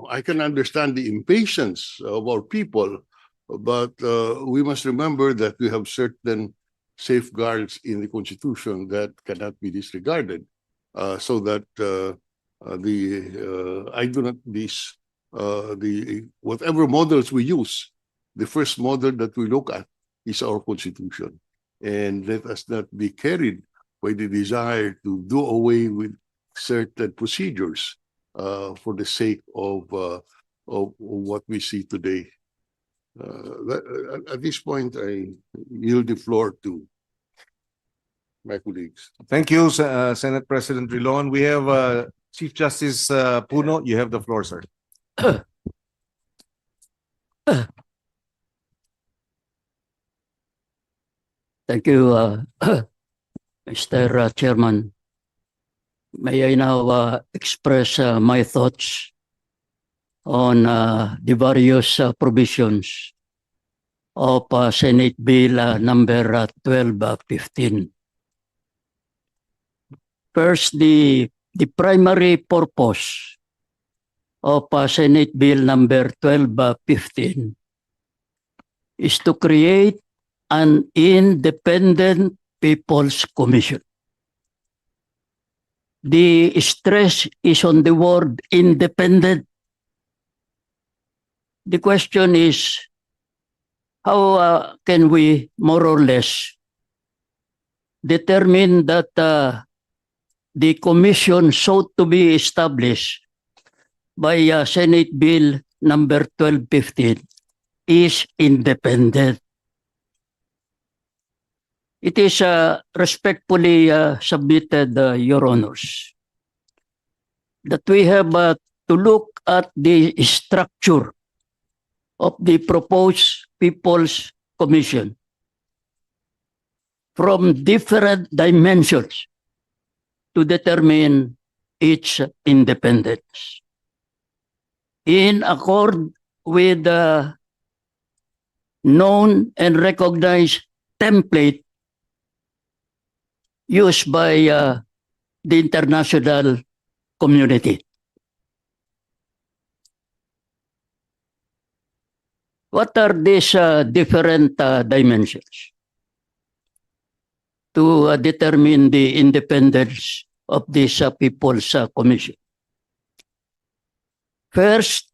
I can understand the impatience of our people, but we must remember that we have certain safeguards in the Constitution that cannot be disregarded, so that whatever models we use, the first model that we look at is our Constitution, and let us not be carried by the desire to do away with certain procedures for the sake of what we see today. At this point, I yield the floor to my colleagues. Thank you, Senate President Drilon. We have Chief Justice Puno. You have the floor, sir. Thank you, Mr. Chairman. May I now express my thoughts on the various provisions of Senate Bill number 1215. First, the primary purpose of Senate Bill number 1215 is to create an independent People's Commission. The stress is on the word independent. The question is, how can we more or less determine that the commission sought to be established by Senate Bill number 1215 is independent? It is respectfully submitted, Your Honors, that we have to look at the structure of the proposed People's Commission from different dimensions to determine its independence. In accord with the known and recognized template used by the international community. What are these different dimensions to determine the independence of this People's Commission? First,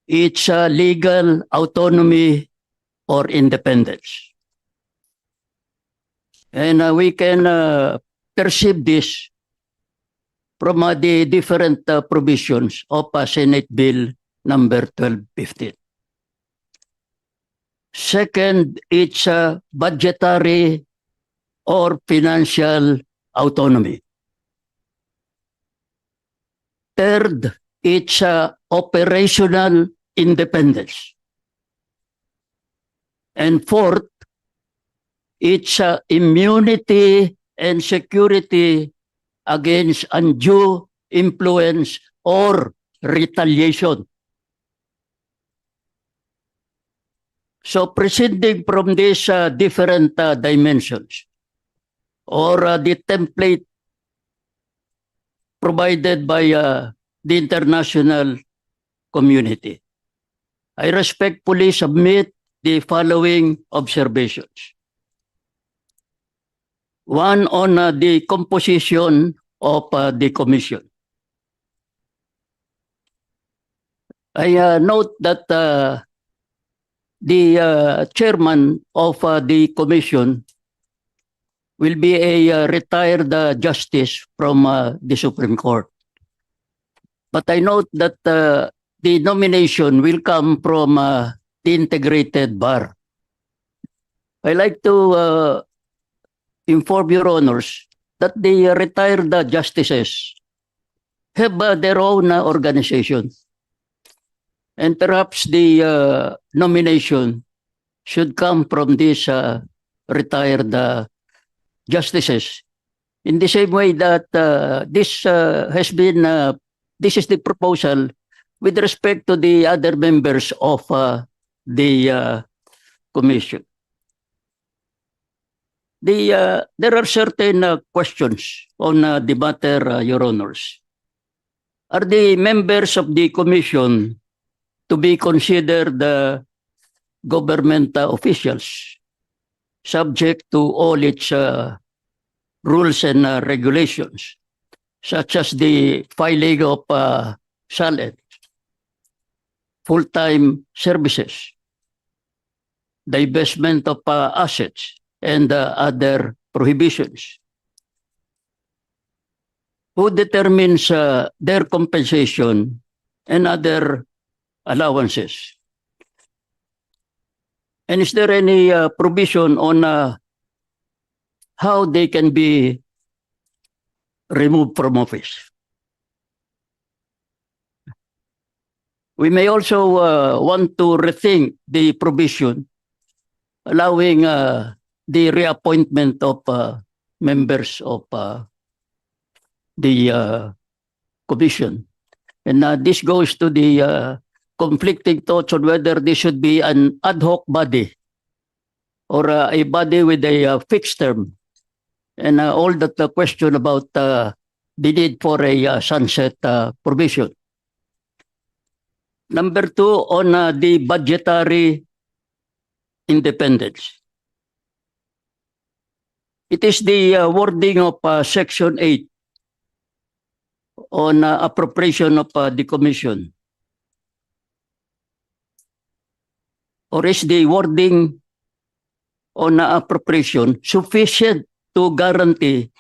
its legal autonomy or independence. And we can perceive this from the different provisions of Senate Bill number 1215. Second, its budgetary or financial autonomy. Third, its operational independence. And fourth, its immunity and security against undue influence or retaliation. So proceeding from these different dimensions or the template provided by the international community, I respectfully submit the following observations. One on the composition of the commission. I note that the chairman of the commission will be a retired justice from the Supreme Court. But I note that the nomination will come from the integrated bar. I like to inform your honors that the retired justices have their own organization. And perhaps the nomination should come from these retired justices. In the same way that this is the proposal with respect to the other members of the commission. There are certain questions on the matter, Your Honors. Are the members of the commission to be considered government officials, subject to all its rules and regulations, such as the filing of salary, full-time services, divestment of assets, and other prohibitions? Who determines their compensation and other allowances? And is there any provision on how they can be removed from office? We may also want to rethink the provision allowing the reappointment of members of the commission. And this goes to the conflicting thoughts on whether this should be an ad hoc body or a body with a fixed term, and all that question about the need for a sunset provision. Number two, on the budgetary independence. It is the wording of Section 8 on appropriation of the commission. Or is the wording on appropriation sufficient to guarantee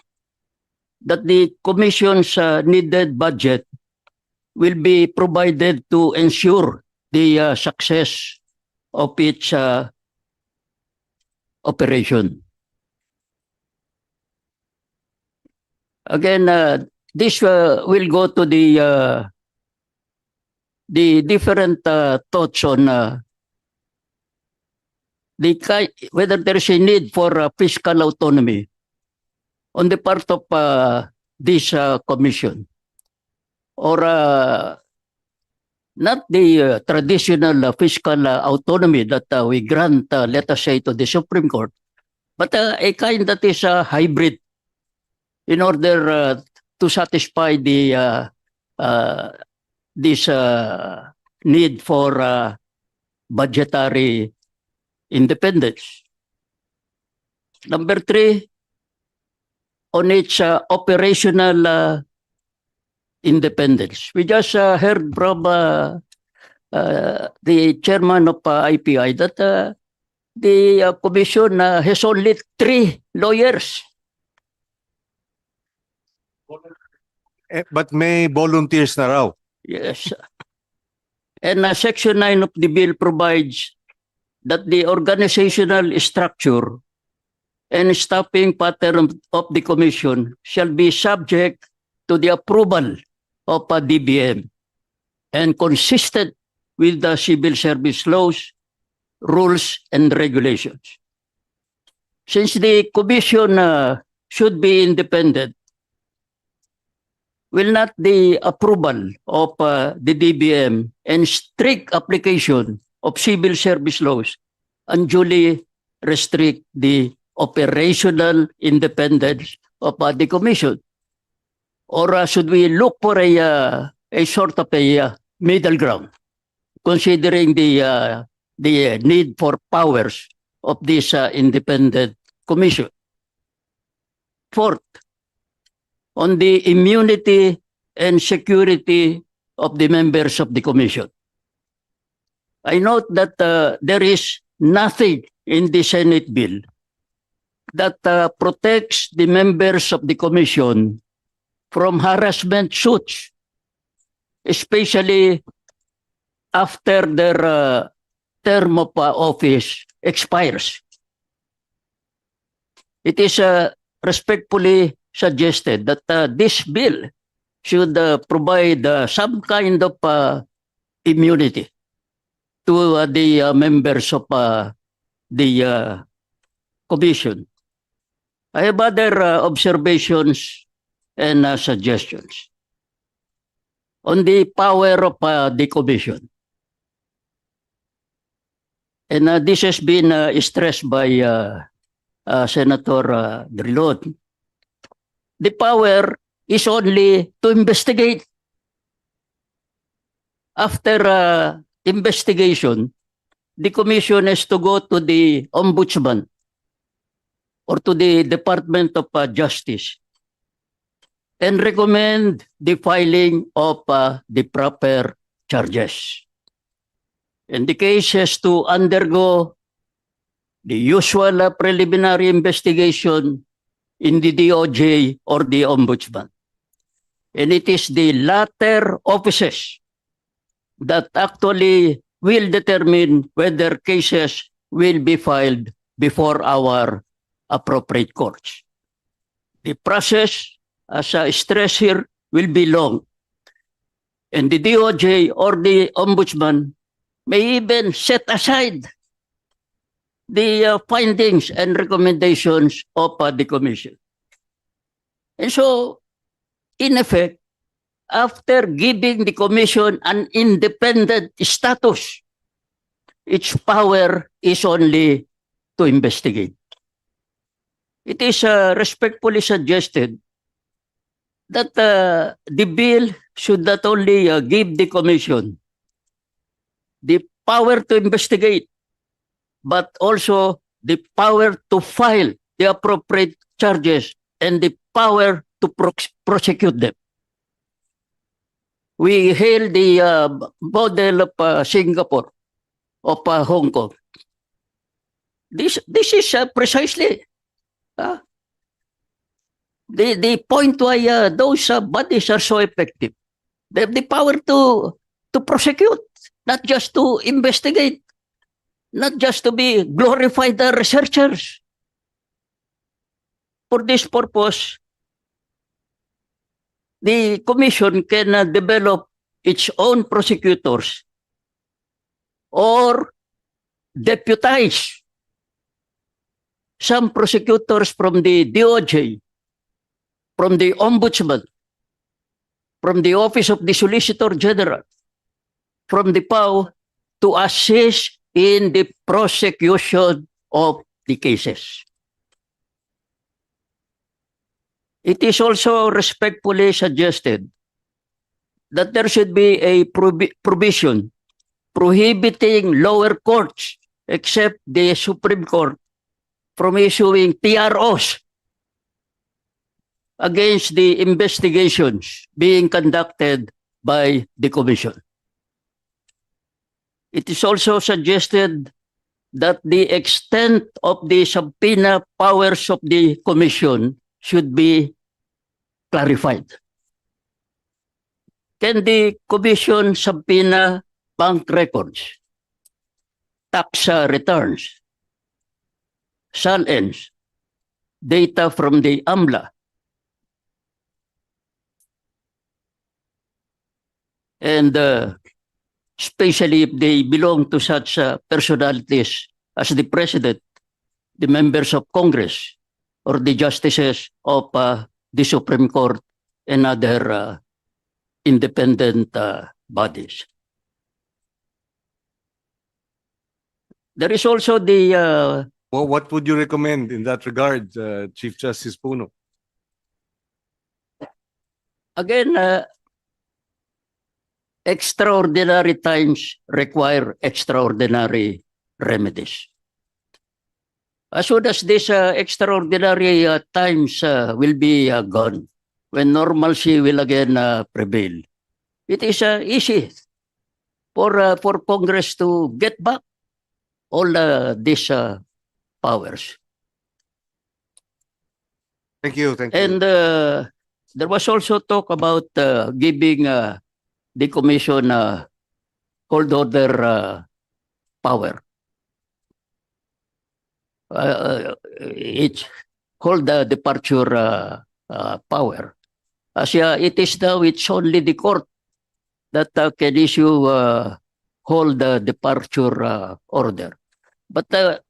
that the commission's needed budget will be provided to ensure the success of its operation? Again, this will go to the different thoughts on whether there is a need for fiscal autonomy on the part of this commission, or not the traditional fiscal autonomy that we grant, let us say, to the Supreme Court, but a kind that is a hybrid in order to satisfy the this need for budgetary independence. Number three, on its operational independence. We just heard from the chairman of IPI that the commission has only 3 lawyers. But may volunteers na raw. Yes. And Section 9 of the bill provides that the organizational structure and staffing pattern of the commission shall be subject to the approval of DBM and consistent with the civil service laws, rules, and regulations. Since the commission should be independent, will not the approval of the DBM and strict application of civil service laws unduly restrict the operational independence of the commission? Or should we look for a sort of a middle ground, considering the need for powers of this independent commission? Fourth, on the immunity and security of the members of the commission. I note that there is nothing in the Senate bill that protects the members of the commission from harassment suits, especially after their term of office expires. It is respectfully suggested that this bill should provide some kind of immunity to the members of the commission. I have other observations and suggestions on the power of the commission. And this has been stressed by Senator Drilon. The power is only to investigate. After investigation, the commission has to go to the ombudsman or to the Department of Justice and recommend the filing of the proper charges. And the case has to undergo the usual preliminary investigation in the DOJ or the Ombudsman. And it is the latter offices that actually will determine whether cases will be filed before our appropriate courts. The process, as I stress here, will be long. And the DOJ or the Ombudsman may even set aside the findings and recommendations of the commission. And so, in effect, after giving the commission an independent status, its power is only to investigate. It is respectfully suggested that the bill should not only give the commission the power to investigate, but also the power to file the appropriate charges and the power to prosecute them. We hail the model of Singapore, of Hong Kong. This is precisely the point why those bodies are so effective. They have the power to prosecute, not just to investigate, not just to be glorified researchers. For this purpose, the commission can develop its own prosecutors or deputize some prosecutors from the DOJ, from the Ombudsman, from the Office of the Solicitor General, from the PAO to assist in the prosecution of the cases. It is also respectfully suggested that there should be a provision prohibiting lower courts, except the Supreme Court, from issuing TROs against the investigations being conducted by the Commission. It is also suggested that the extent of the subpoena powers of the Commission should be clarified. Can the Commission subpoena bank records, tax returns, SALNs, data from the AMLA? And especially if they belong to such personalities as the President, the members of Congress, or the justices of the Supreme Court and other independent bodies. There is also the Well, what would you recommend in that regard, Chief Justice Puno? again, extraordinary times require extraordinary remedies. As soon as these extraordinary times will be gone, when normalcy will again prevail, it is easy for Congress to get back all these powers. Thank you. Thank you. And there was also talk about giving the commission hold order power. It's hold the departure power. As it is now, it's only the court that can issue hold the departure order. But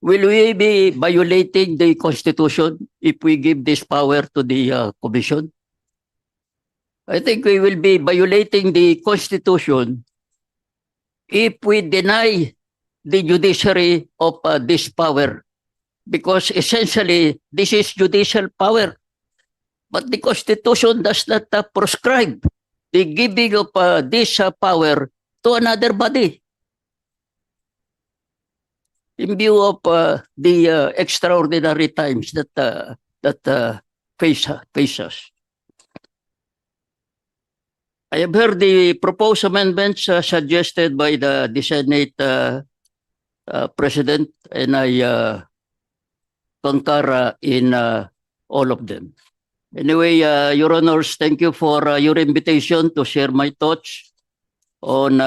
will we be violating the Constitution if we give this power to the Commission? I think we will be violating the Constitution if we deny the judiciary of this power, because essentially this is judicial power. But the Constitution does not prescribe the giving of this power to another body. In view of the extraordinary times that face us. I have heard the proposed amendments suggested by the Senate President, and I concur in all of them. Anyway, Your Honors, thank you for your invitation to share my thoughts on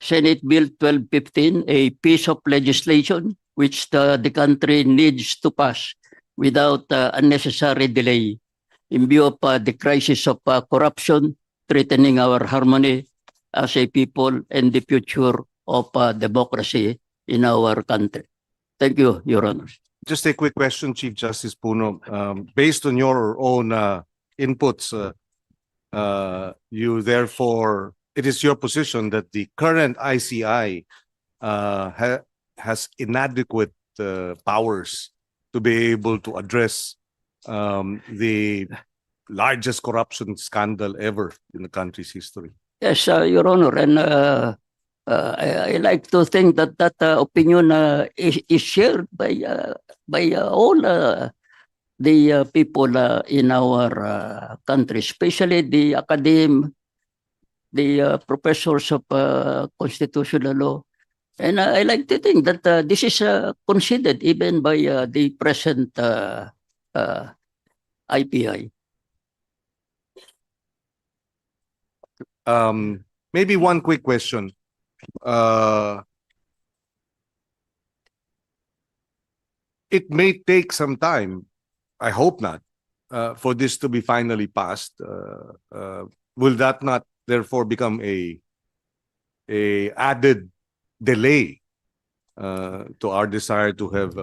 Senate Bill 1215, a piece of legislation which the country needs to pass without unnecessary delay in view of the crisis of corruption threatening our harmony as a people and the future of democracy in our country. Thank you, Your Honors. Just a quick question, Chief Justice Puno. Based on your own inputs, you therefore, it is your position that the current ICI has inadequate powers to be able to address the largest corruption scandal ever in the country's history. Yes, Your Honor, and I like to think that that opinion is shared by all the people in our country, especially the academe, the professors of constitutional law. And I like to think that this is considered even by the present IPI. Maybe one quick question. It may take some time, I hope not, for this to be finally passed. Will that not therefore become a added delay to our desire to have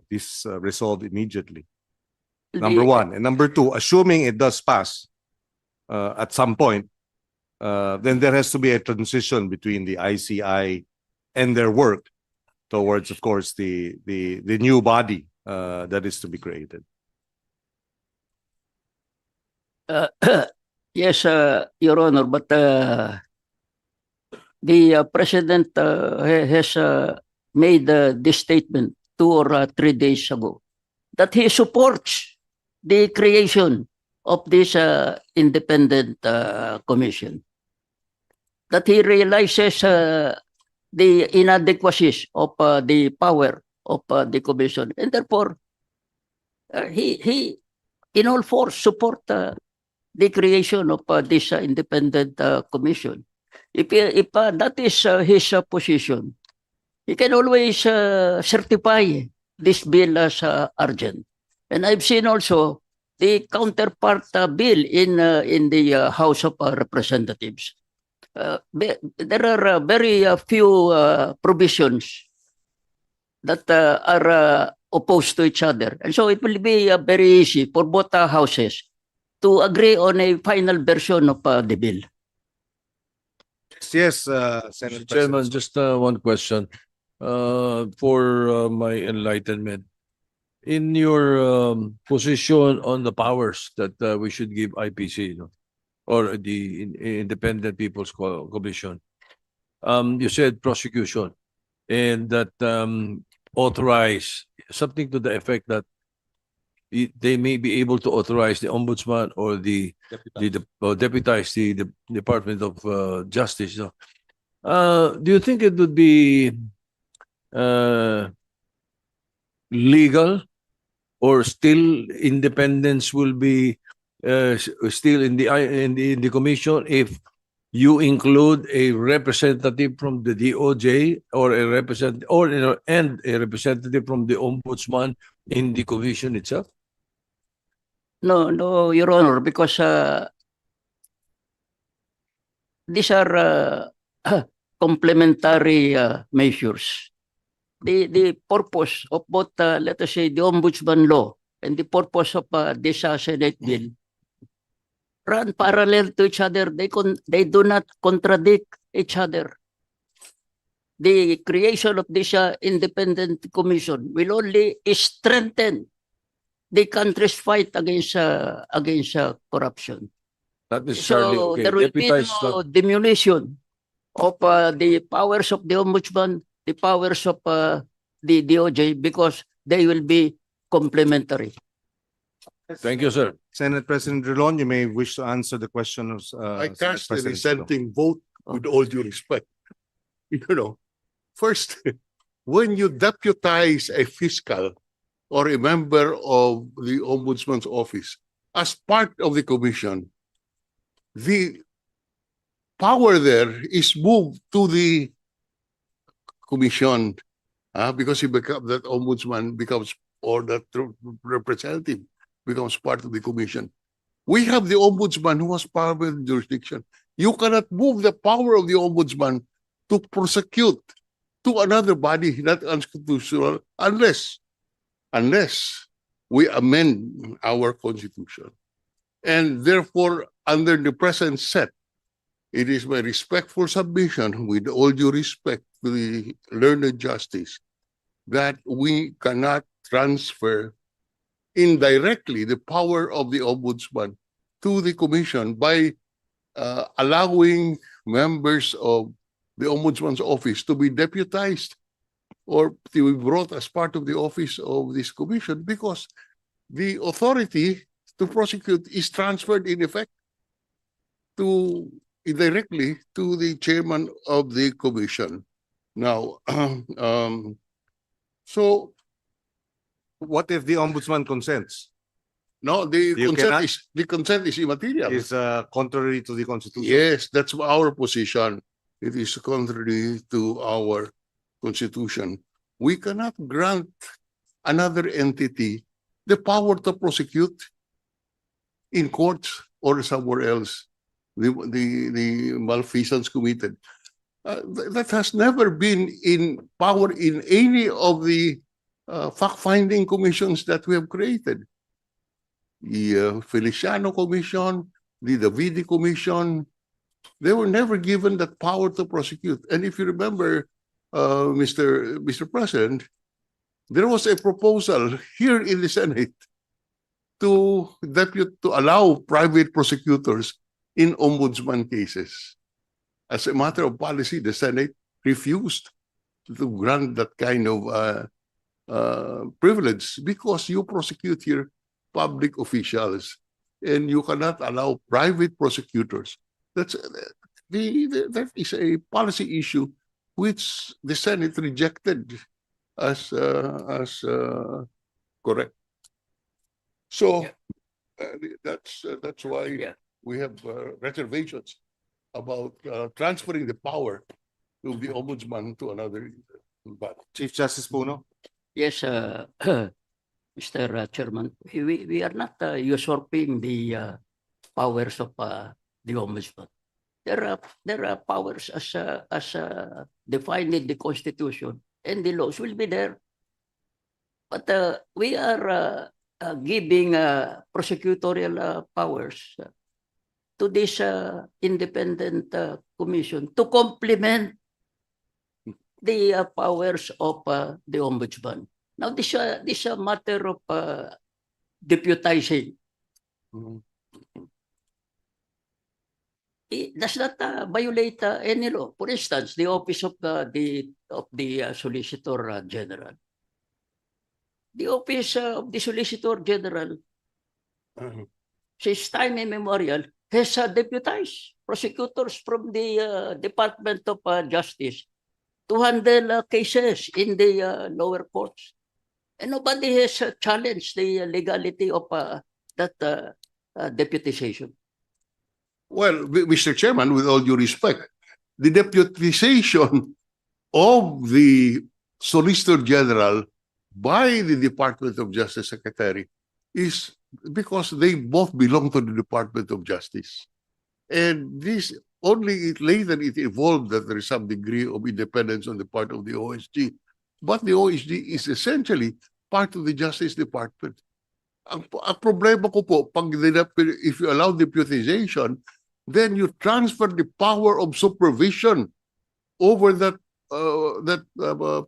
this resolved immediately? Number one. And number two, assuming it does pass at some point, then there has to be a transition between the ICI and their work towards, of course, the new body that is to be created. Yes, Your Honor, but the President has made this statement 2 or 3 days ago that he supports the creation of this independent commission, that he realizes the inadequacies of the power of the commission, and therefore he in all force support the creation of this independent commission. If that is his position, he can always certify this bill as urgent. And I've seen also the counterpart bill in the House of Representatives. There are very few provisions that are opposed to each other. And so it will be very easy for both houses to agree on a final version of the bill. Yes, Mr. Senate Chairman, President. just one question for my enlightenment. In your position on the powers that we should give IPC, or the Independent People's Commission, you said prosecution, and that authorize something to the effect that they may be able to authorize the ombudsman or or deputize the Department of Justice. So, do you think it would be legal, or still independence will be still in the commission if you include a representative from the DOJ or a and a representative from the ombudsman in the commission itself? No, Your Honor, because these are complementary measures. The purpose of both, let us say, the ombudsman law and the purpose of this Senate bill run parallel to each other. They do not contradict each other. The creation of this independent commission will only strengthen the country's fight against corruption. Not necessarily. So Okay, there will be deputize no diminution of the powers of the ombudsman, the powers of the DOJ, because they will be complementary. Thank you, sir. Senate President Drilon, you may wish to answer the question of I Senate cast a President Tito. dissenting vote with all due respect. You know, first, when you deputize a fiscal or a member of the ombudsman's office as part of the commission, the power there is moved to the commission because that ombudsman becomes, or that representative becomes part of the commission. We have the ombudsman who has power of jurisdiction. You cannot move the power of the ombudsman to prosecute to another body, not unconstitutional, unless we amend our constitution. And therefore, under the present set, it is my respectful submission, with all due respect to the learned justice, that we cannot transfer indirectly the power of the ombudsman to the commission by allowing members of the ombudsman's office to be deputized or to be brought as part of the office of this commission, because the authority to prosecute is transferred in effect to indirectly to the chairman of the commission. Now, so What if the ombudsman consents? no, the You cannot- consent is immaterial. Is contrary to the Constitution? Yes, that's our position. It is contrary to our constitution. We cannot grant another entity the power to prosecute in courts or somewhere else the malfeasance committed. That has never been in power in any of the fact-finding commissions that we have created. The Feliciano Commission, the Davidi Commission, they were never given that power to prosecute. And if you remember, Mr. President, there was a proposal here in the Senate to allow private prosecutors in ombudsman cases. As a matter of policy, the Senate refused to grant that kind of privilege, because you prosecute here public officials and you cannot allow private prosecutors. That is a policy issue which the Senate rejected as correct. So that's why we have reservations about transferring the power of the ombudsman to another body. Chief Justice Puno? Yes, Mr. Chairman, we are not usurping the powers of the ombudsman. There are powers as defined in the Constitution, and the laws will be there. But we are giving prosecutorial powers to this independent commission to complement the powers of the ombudsman. Now, this a matter of deputizing. It does not violate any law. For instance, the office of the Solicitor General. The office of the Solicitor General, since time immemorial, has deputized prosecutors from the Department of Justice to handle cases in the lower courts. And nobody has challenged the legality of that deputization. Well, Mr. Chairman, with all due respect, the deputization of the Solicitor General by the Department of Justice Secretary is because they both belong to the Department of Justice. And this only later it evolved that there is some degree of independence on the part of the OSG. But the OSG is essentially part of the Justice Department. Ang problema ko po, if you allow deputization, then you transfer the power of supervision over that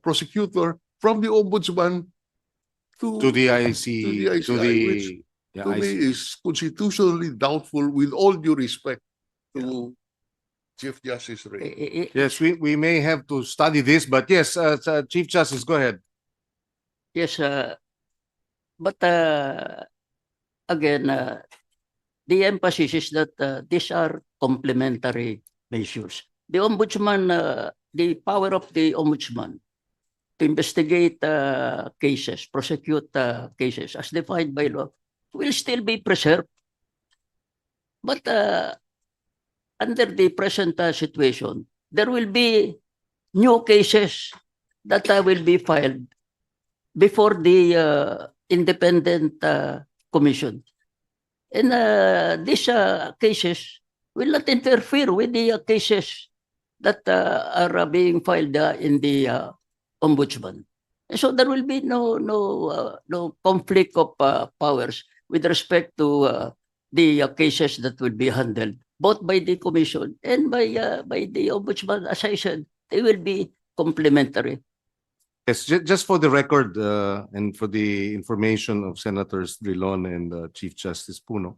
prosecutor from the ombudsman To the IC, to the ICI, which to me is constitutionally doubtful, with all due respect to Chief Justice Ray. Yes, we may have to study this, but yes, Chief Justice, go ahead. Yes, but again, the emphasis is that these are complementary measures. The ombudsman, the power of the ombudsman to investigate cases, prosecute cases as defined by law will still be preserved. But under the present situation, there will be new cases that will be filed before the independent commission. And these cases will not interfere with the cases that are being filed in the ombudsman. And so there will be no conflict of powers with respect to the cases that will be handled both by the commission and by the ombudsman. As I said, they will be complementary. Yes, just for the record and for the information of Senators Drilon and Chief Justice Puno,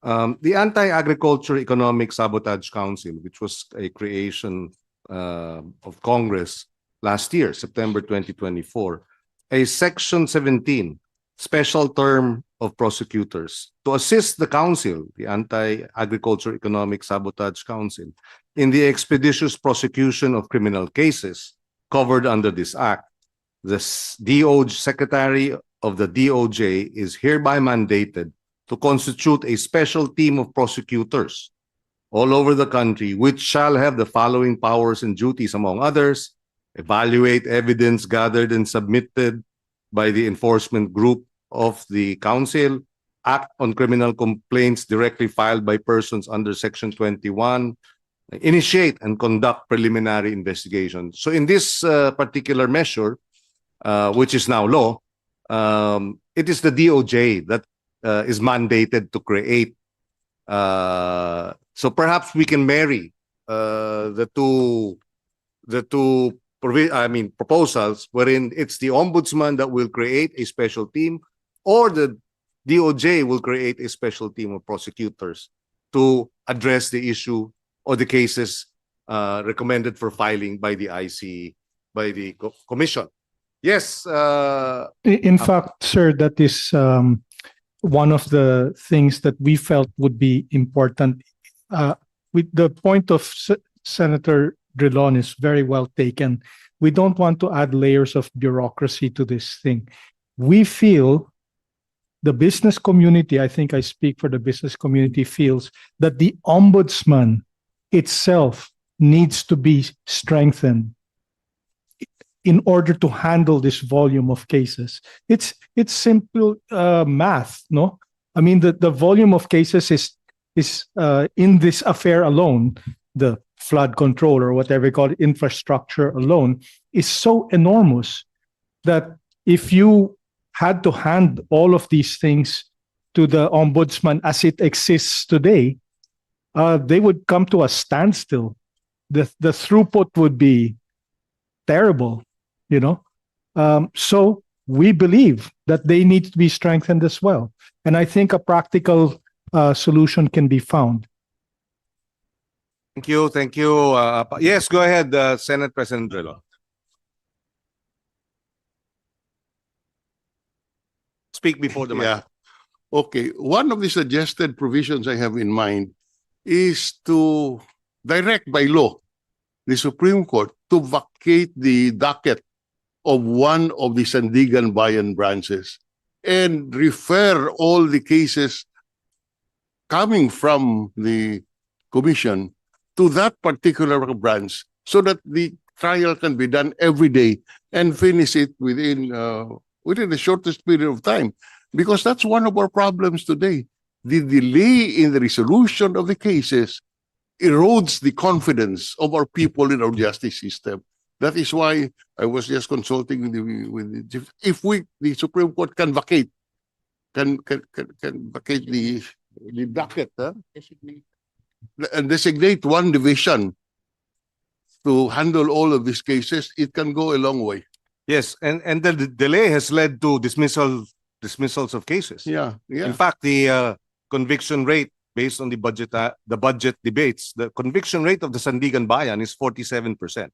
the Anti-Agriculture Economic Sabotage Council, which was a creation of Congress last year, September 2024, a Section 17 special term of prosecutors to assist the council, the Anti-Agriculture Economic Sabotage Council, in the expeditious prosecution of criminal cases covered under this act. The DOJ Secretary of the DOJ is hereby mandated to constitute a special team of prosecutors all over the country, which shall have the following powers and duties, among others: evaluate evidence gathered and submitted by the enforcement group of the council, act on criminal complaints directly filed by persons under Section 21, initiate and conduct preliminary investigation. So in this particular measure, which is now law, it is the DOJ that is mandated to create. So perhaps we can marry the two proposals wherein it's the ombudsman that will create a special team, or the DOJ will create a special team of prosecutors to address the issue or the cases recommended for filing by the IC, by the commission. Yes. In fact, sir, that is one of the things that we felt would be important. With the point of Senator Drilon is very well taken. We don't want to add layers of bureaucracy to this thing. We feel, the business community, I think I speak for the business community, feels that the ombudsman itself needs to be strengthened. in order to handle this volume of cases. It's simple math, no? I mean, the volume of cases is in this affair alone, the flood control or whatever you call it, infrastructure alone, is so enormous that if you had to hand all of these things to the ombudsman as it exists today, they would come to a standstill. The throughput would be terrible, you know. So we believe that they need to be strengthened as well, and I think a practical solution can be found. Thank you. Thank you. Yes, go ahead, Senate President Drillo. Speak before the mic. Yeah. Okay. One of the suggested provisions I have in mind is to direct by law the Supreme Court to vacate the docket of one of the Sandigan Bayan branches and refer all the cases coming from the commission to that particular branch so that the trial can be done every day and finish it within the shortest period of time. Because that's one of our problems today. The delay in the resolution of the cases erodes the confidence of our people in our justice system. That is why I was just consulting with the if the Supreme Court can vacate the docket, and designate one division to handle all of these cases, it can go a long way. Yes, and the delay has led to dismissals of cases. Yeah, yeah. In fact, the conviction rate based on the budget debates, the conviction rate of the Sandigan Bayan is 47%.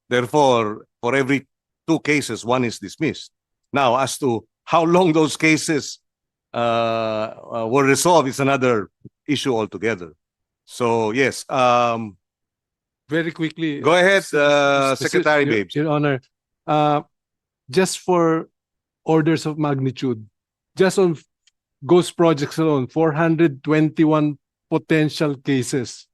Therefore, for every 2 cases, 1 is dismissed. Now, as to how long those cases were resolved is another issue altogether. So, yes. Very quickly. Go ahead, Secretary Babes. Your Honor, just for orders of magnitude, just on ghost projects alone, 421 potential cases.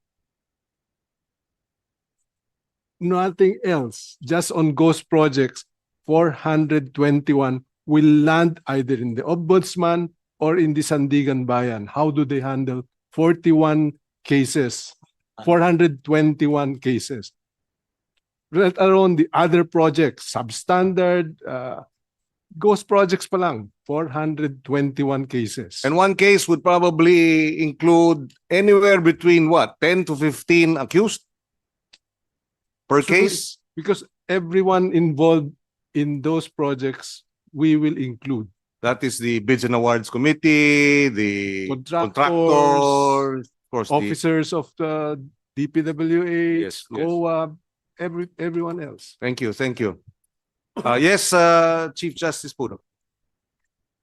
Nothing else, just on ghost projects, 421 will land either in the Ombudsman or in the Sandigan Bayan. How do they handle 41 cases, 421 cases? Let alone the other projects, substandard, ghost projects pa lang, 421 cases. And one case would probably include anywhere between 10 to 15 accused per case? Because everyone involved in those projects, we will include. That is the Bids and Awards Committee, the Contractors, contractors, of course, officers of the DPWH, Yes, yes. COA, everyone else. Thank you, thank you. Yes, Chief Justice Puno.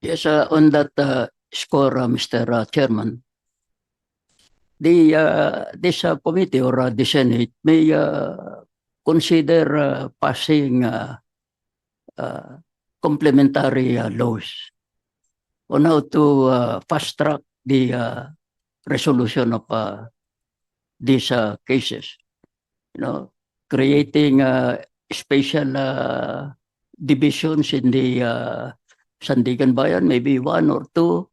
Yes, on that score, Mr. Chairman, this committee or the Senate may consider passing complementary laws on how to fast track the resolution of these cases. You know, creating special divisions in the Sandigan Bayan, maybe 1 or 2,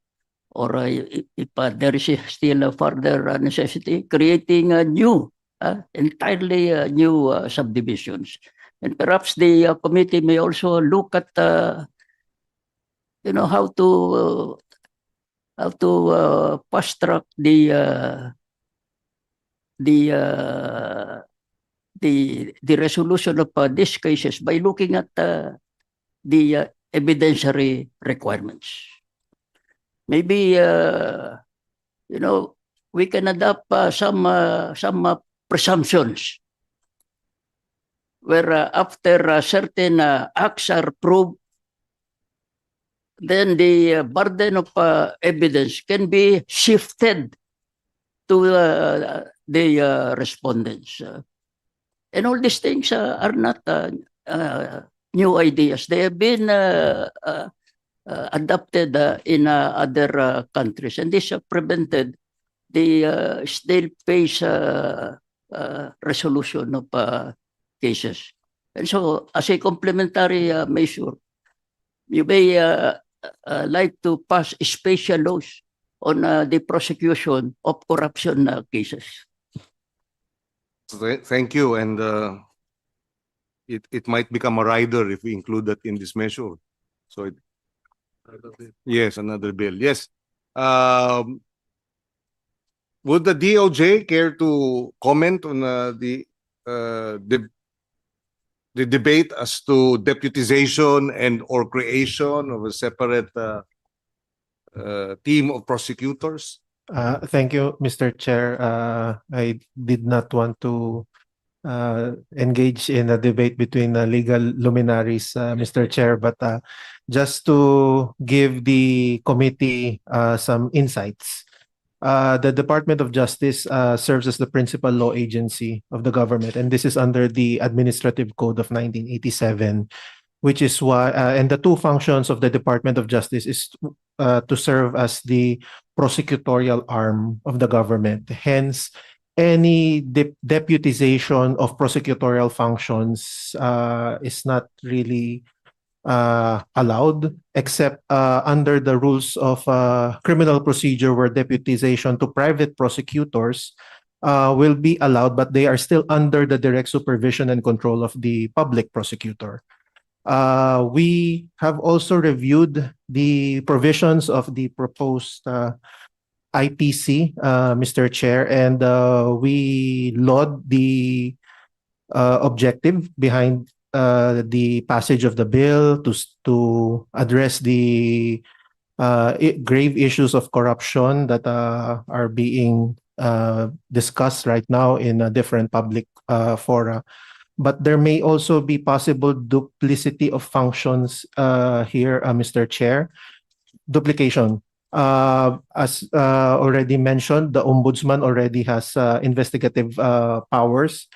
or if there is still a further necessity, creating a new, entirely new subdivisions. And perhaps the committee may also look at, how to fast track the resolution of these cases by looking at the evidentiary requirements. Maybe we can adopt some presumptions where after certain acts are proved, then the burden of evidence can be shifted to the respondents. And all these things are not new ideas. They have been adopted in other countries, and this prevented the snail pace resolution of cases. And so, as a complementary measure, you may like to pass special laws on the prosecution of corruption cases. Thank you. And it might become a rider if we include that in this measure. So yes, another bill. Yes. Would the DOJ care to comment on the debate as to deputization and or creation of a separate team of prosecutors? Thank you, Mr. Chair. I did not want to engage in a debate between legal luminaries, Mr. Chair, but just to give the committee some insights. The Department of Justice serves as the principal law agency of the government, and this is under the Administrative Code of 1987, which is why, and the two functions of the Department of Justice is to serve as the prosecutorial arm of the government. Hence, any deputization of prosecutorial functions is not really allowed, except under the rules of criminal procedure, where deputization to private prosecutors will be allowed, but they are still under the direct supervision and control of the public prosecutor. We have also reviewed the provisions of the proposed IPC, Mr. Chair, and we laud the objective behind the passage of the bill to address the grave issues of corruption that are being discussed right now in different public fora. But there may also be possible duplicity of functions here, Mr. Chair. Duplication. As already mentioned, the Ombudsman already has investigative powers.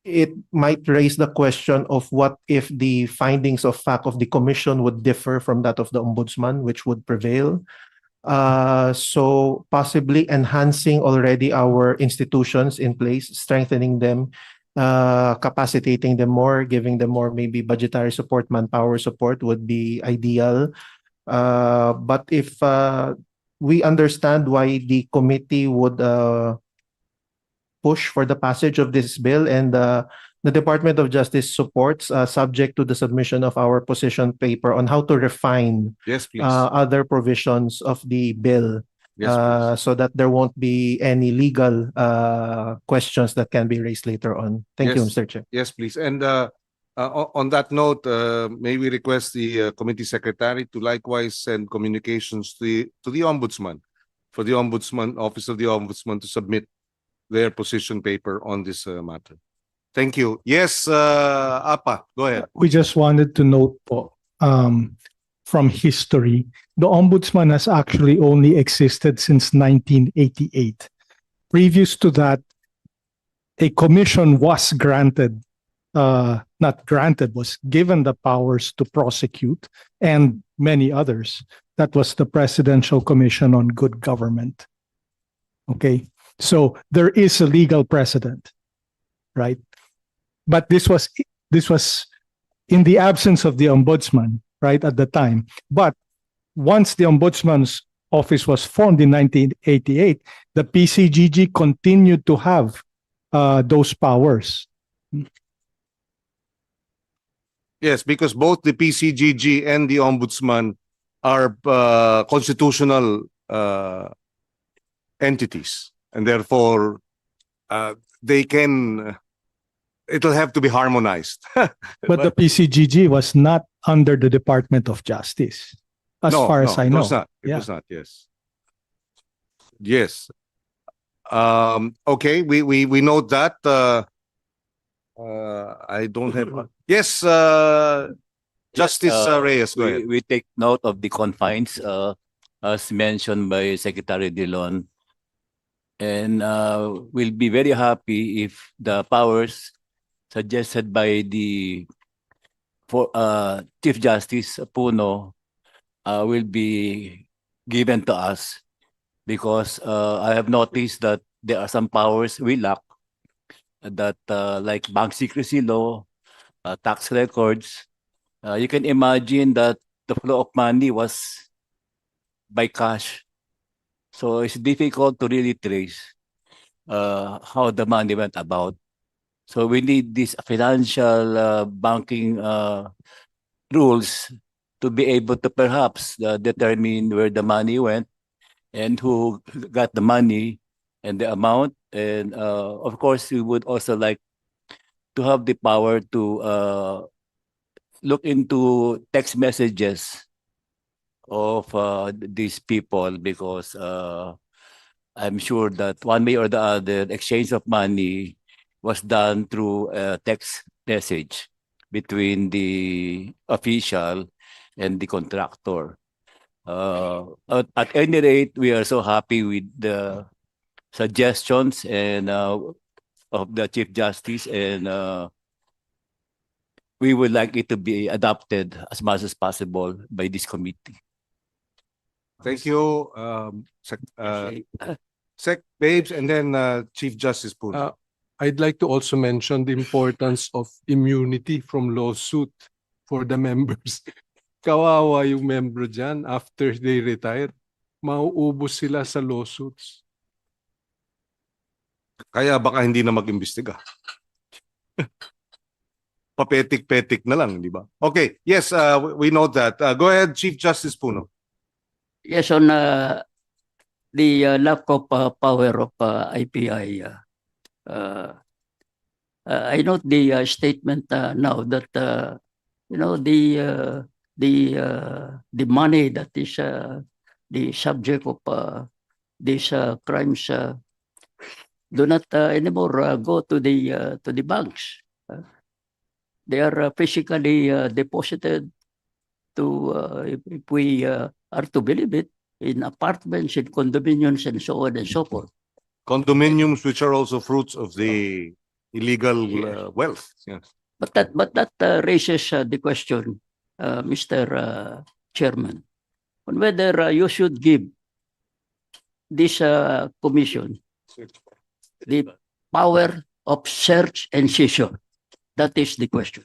It might raise the question of what if the findings of fact of the commission would differ from that of the Ombudsman, which would prevail. So possibly enhancing already our institutions in place, strengthening them, capacitating them more, giving them more maybe budgetary support, manpower support would be ideal. But if we understand why the committee would push for the passage of this bill, and the Department of Justice supports, subject to the submission of our position paper on how to refine Yes, please. other provisions of the bill, Yes, please. so that there won't be any legal questions that can be raised later on. Thank you, Yes. Mr. Chair. Yes, please. And on that note, may we request the committee secretary to likewise send communications to the Ombudsman, for the Ombudsman, Office of the Ombudsman, to submit their position paper on this matter. Thank you. Yes, Apa, go ahead. We just wanted to note po, from history, the Ombudsman has actually only existed since 1988. Previous to that, a commission was granted, not granted, was given the powers to prosecute, and many others. That was the Presidential Commission on Good Government. Okay, so there is a legal precedent, right? But this was in the absence of the Ombudsman, right, at the time. But once the Ombudsman's office was formed in 1988, the PCGG continued to have those powers. Yes, because both the PCGG and the Ombudsman are constitutional entities, and therefore they can. It'll have to be harmonized. But the PCGG was not under the Department of Justice, as far as I know. it was not. It was not. Yes. Yes. Okay. We note that. I don't have. Yes. Justice Reyes, go ahead. We take note of the confines, as mentioned by Secretary Dillon, and we'll be very happy if the powers suggested by the Chief Justice Puno will be given to us, because I have noticed that there are some powers we lack, that like bank secrecy law, tax records, you can imagine that the flow of money was by cash. So it's difficult to really trace how the money went about. So we need these financial banking rules to be able to perhaps determine where the money went and who got the money and the amount. And of course, we would also like to have the power to look into text messages of these people, because I'm sure that one way or the other, exchange of money was done through a text message between the official and the contractor. At any rate, we are so happy with the suggestions and of the Chief Justice, and we would like it to be adopted as much as possible by this committee. Thank you, Sec Babes, and then Chief Justice Puno. I'd like to also mention the importance of immunity from lawsuit for the members. Kawawa yung member dyan after they retire. Mauubos sila sa lawsuits. Kaya baka hindi na mag-imbestiga. Papetik-petik na lang, di ba? Okay, yes, we know that. Go ahead, Chief Justice Puno. Yes, on the lack of power of IPI, I note the statement now that the money that is the subject of these crimes do not anymore go to the banks. They are physically deposited to, if we are to believe it, in apartments, in condominiums, and so on and so forth. Condominiums, which are also fruits of the illegal wealth. Yes. But that raises the question, Mr. Chairman, on whether you should give this commission the power of search and seizure. That is the question.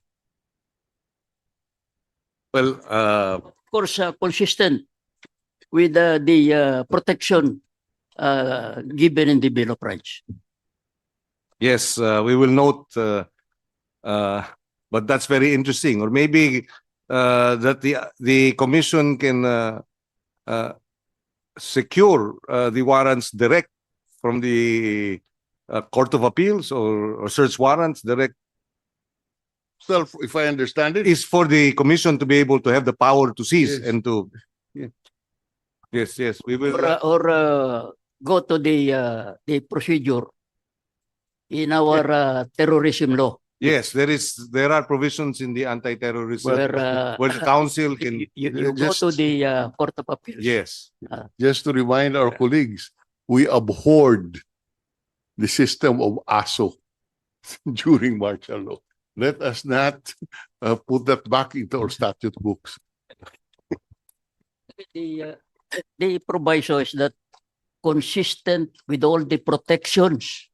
Well, Of course, consistent with the protection given in the Bill of Rights. yes, we will note, but that's very interesting. Or maybe that the commission can secure the warrants direct from the Court of Appeals, or search warrants direct. So if I understand it, Is for the commission to be able to have the power to seize Yes. and to. Yes, we will. Or go to the procedure in our terrorism law. Yes, there are provisions in the anti-terrorism Where where the council can. you go Just- to the Court of Appeals. Yes. just to remind our colleagues, we abhorred the system of ASO during martial law. Let us not put that back into our statute books. The proviso is that consistent with all the protections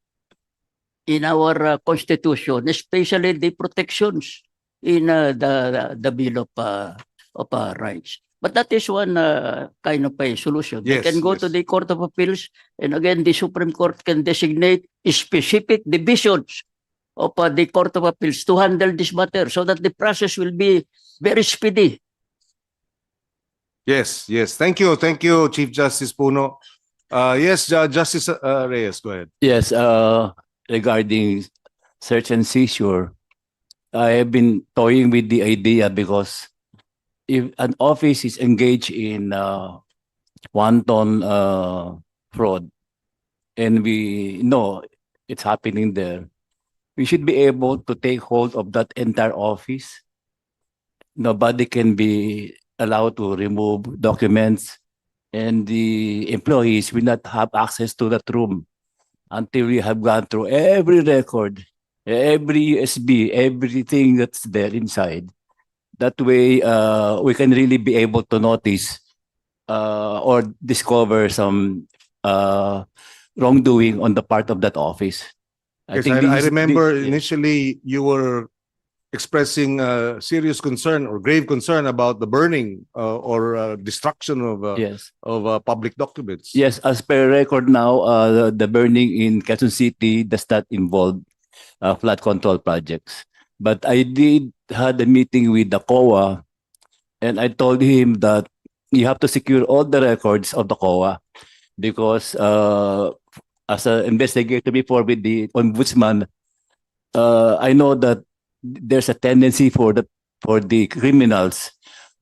in our constitution, especially the protections in the Bill of Rights. But that is one kind of a solution. Yes, They can go yes. to the Court of Appeals, and again, the Supreme Court can designate specific divisions of the Court of Appeals to handle this matter, so that the process will be very speedy. Yes. Thank you, Chief Justice Puno. Yes, Justice Reyes, go ahead. Yes, regarding search and seizure, I have been toying with the idea, because if an office is engaged in wanton fraud, and we know it's happening there, we should be able to take hold of that entire office. Nobody can be allowed to remove documents, and the employees will not have access to that room until we have gone through every record, every USB, everything that's there inside. That way, we can really be able to notice or discover some wrongdoing on the part of that office. I Yes, think I this is- remember this- initially you were expressing serious concern or grave concern about the burning or destruction Yes. of public documents. Yes, as per record now, the burning in Quezon City does not involve flood control projects. But I did had a meeting with the COA, and I told him that you have to secure all the records of the COA because as an investigator before with the ombudsman, I know that there's a tendency for the criminals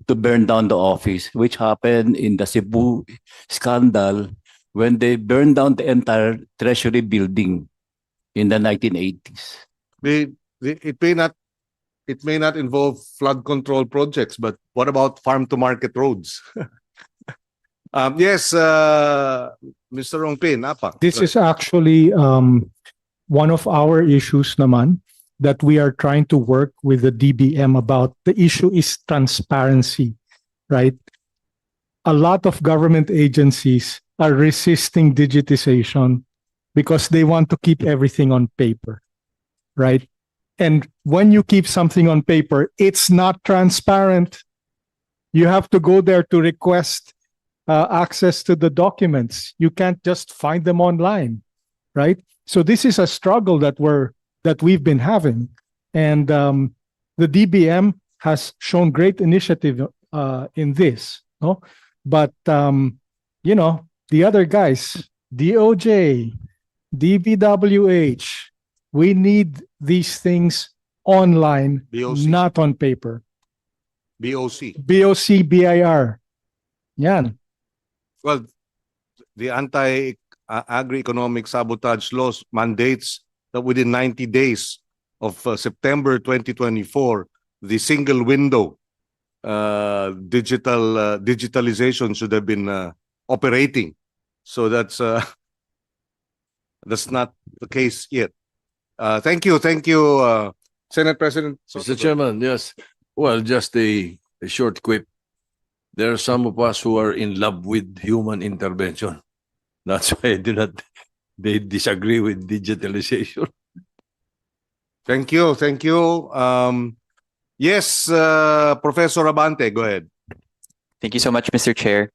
to burn down the office, which happened in the Cebu scandal when they burned down the entire Treasury building in the 1980s. It may not involve flood control projects, but what about farm to market roads? Yes, Mr. Ongpin, apa? This is actually one of our issues naman that we are trying to work with the DBM about. The issue is transparency, right? A lot of government agencies are resisting digitization because they want to keep everything on paper, right? And when you keep something on paper, it's not transparent. You have to go there to request access to the documents. You can't just find them online, right? So this is a struggle that we've been having, and the DBM has shown great initiative in this, no? But the other guys, DOJ, DBWH, we need these things online, BOC. not on paper. BOC. BOC, BIR. Yan. Well, the anti-agri-economic sabotage laws mandates that within 90 days of September 2024, the single window digitalization should have been operating. So that's not the case yet. Thank you, Senate President. Mr. Chairman, yes. Well, just a short quip. There are some of us who are in love with human intervention. That's why they disagree with digitalization. Thank you. Yes, Professor Abante, go ahead. Thank you so much, Mr. Chair.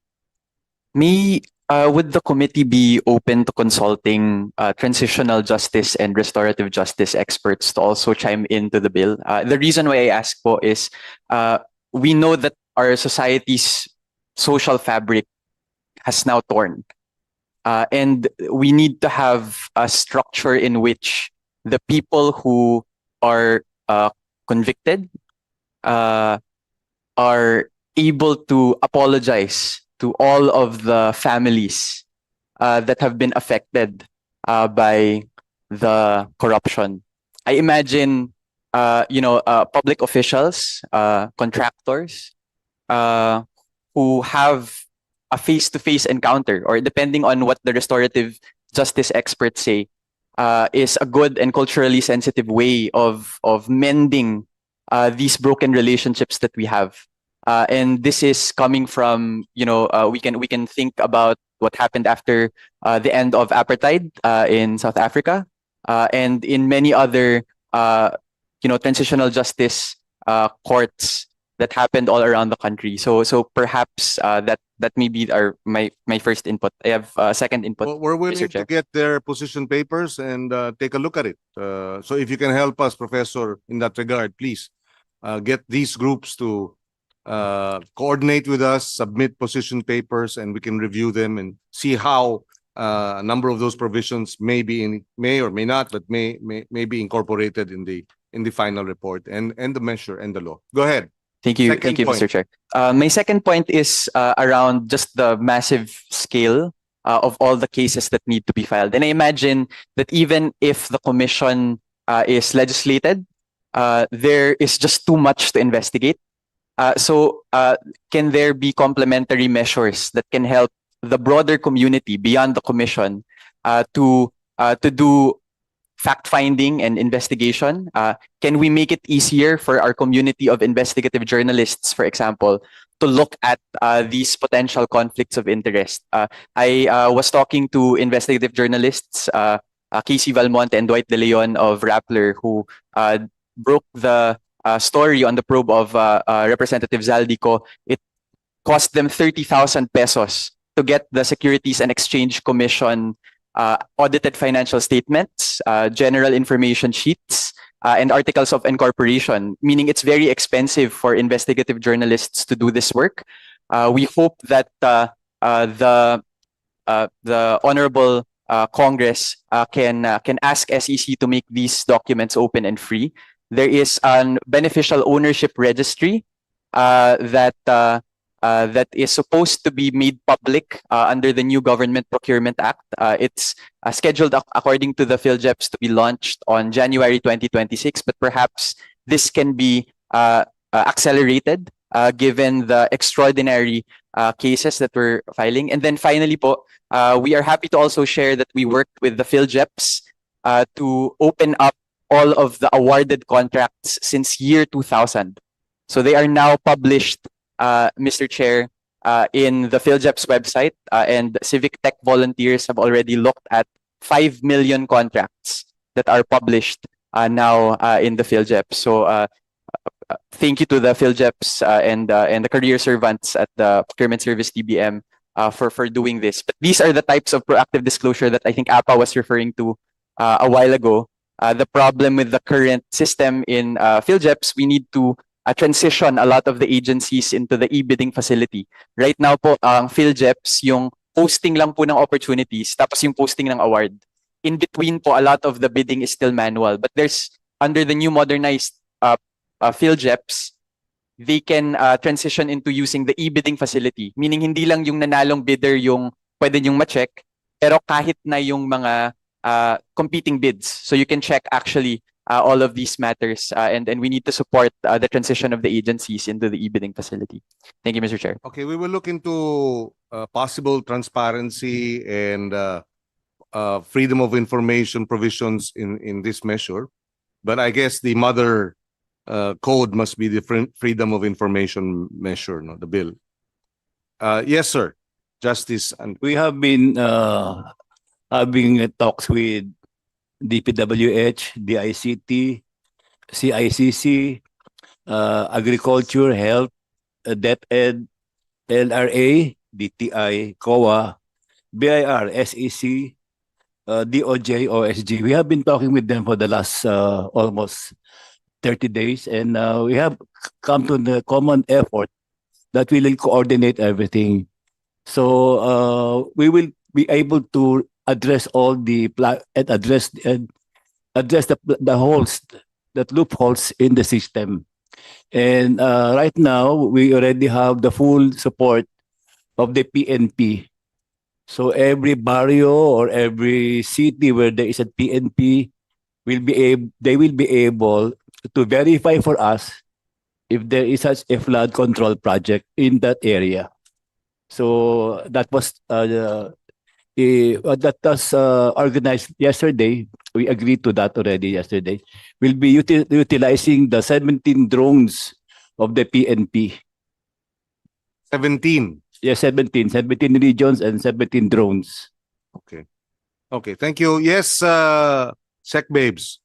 Would the committee be open to consulting transitional justice and restorative justice experts to also chime into the bill? The reason why I ask po is we know that our society's social fabric has now torn. And we need to have a structure in which the people who are convicted are able to apologize to all of the families that have been affected by the corruption. I imagine, public officials, contractors, who have a face-to-face encounter, or depending on what the restorative justice experts say, is a good and culturally sensitive way of mending these broken relationships that we have. And this is coming from, we can think about what happened after the end of apartheid in South Africa, and in many other, transitional justice courts that happened all around the country. So perhaps that may be my first input. I have second input. Well, we're willing Mr. Chair. to get their position papers and take a look at it. So if you can help us, Professor, in that regard, please get these groups to coordinate with us, submit position papers, and we can review them and see how a number of those provisions may or may not, but may be incorporated in the final report and the measure and the law. Go ahead. Thank you, Second Mr. point. Chair. My second point is around just the massive scale of all the cases that need to be filed. And I imagine that even if the commission is legislated, there is just too much to investigate. So can there be complementary measures that can help the broader community beyond the commission to do fact-finding and investigation? Can we make it easier for our community of investigative journalists, for example, to look at these potential conflicts of interest? I was talking to investigative journalists Casey Valmonte and Dwight De Leon of Rappler, who broke the story on the probe of Representative Zaldico. It cost them 30,000 pesos to get the Securities and Exchange Commission audited financial statements, general information sheets, and articles of incorporation, meaning it's very expensive for investigative journalists to do this work. We hope that the Honorable Congress can ask SEC to make these documents open and free. There is a beneficial ownership registry that is supposed to be made public under the new Government Procurement Act. It's scheduled according to the PhilJeps to be launched on January 2026, but perhaps this can be accelerated given the extraordinary cases that we're filing. And then finally po, we are happy to also share that we worked with the PhilJeps to open up all of the awarded contracts since year 2000. So they are now published, Mr. Chair, in the PhilJeps website, and Civic Tech volunteers have already looked at 5 million contracts that are published now in the PhilJeps. So thank you to the PhilJeps and the career servants at the Procurement Service TBM for doing this. But these are the types of proactive disclosure that I think APA was referring to a while ago. The problem with the current system in PhilJeps, we need to transition a lot of the agencies into the e-bidding facility. Right now po, ang PhilJeps, yung posting lang po ng opportunities, tapos yung posting ng award. In between po, a lot of the bidding is still manual. But there's, under the new modernized PhilJeps, they can transition into using the e-bidding facility. Meaning, hindi lang yung nanalong bidder yung pwede yung ma-check, pero kahit na yung mga competing bids. So you can check actually all of these matters, and we need to support the transition of the agencies into the e-bidding facility. Thank you, Mr. Chair. Okay, we will look into possible transparency and freedom of information provisions in this measure. But I guess the mother code must be the freedom of information measure, no, the bill. Yes, sir. Justice. And We have been having talks with DPWH, DICT, CICC, Agriculture, Health, DepEd, LRA, DTI, COA, BIR, SEC, DOJ, OSG. We have been talking with them for the last almost 30 days, and we have come to the common effort that we will coordinate everything. So we will be able to address all the address the holes, that loopholes in the system. And right now we already have the full support of the PNP. So every barrio or every city where there is a PNP they will be able to verify for us if there is such a flood control project in that area. So that was organized yesterday. We agreed to that already yesterday. We'll be utilizing the 17 drones of the PNP. 17. Yes, 17 regions and 17 drones. Okay. Okay, thank you. Yes, Sec Babes.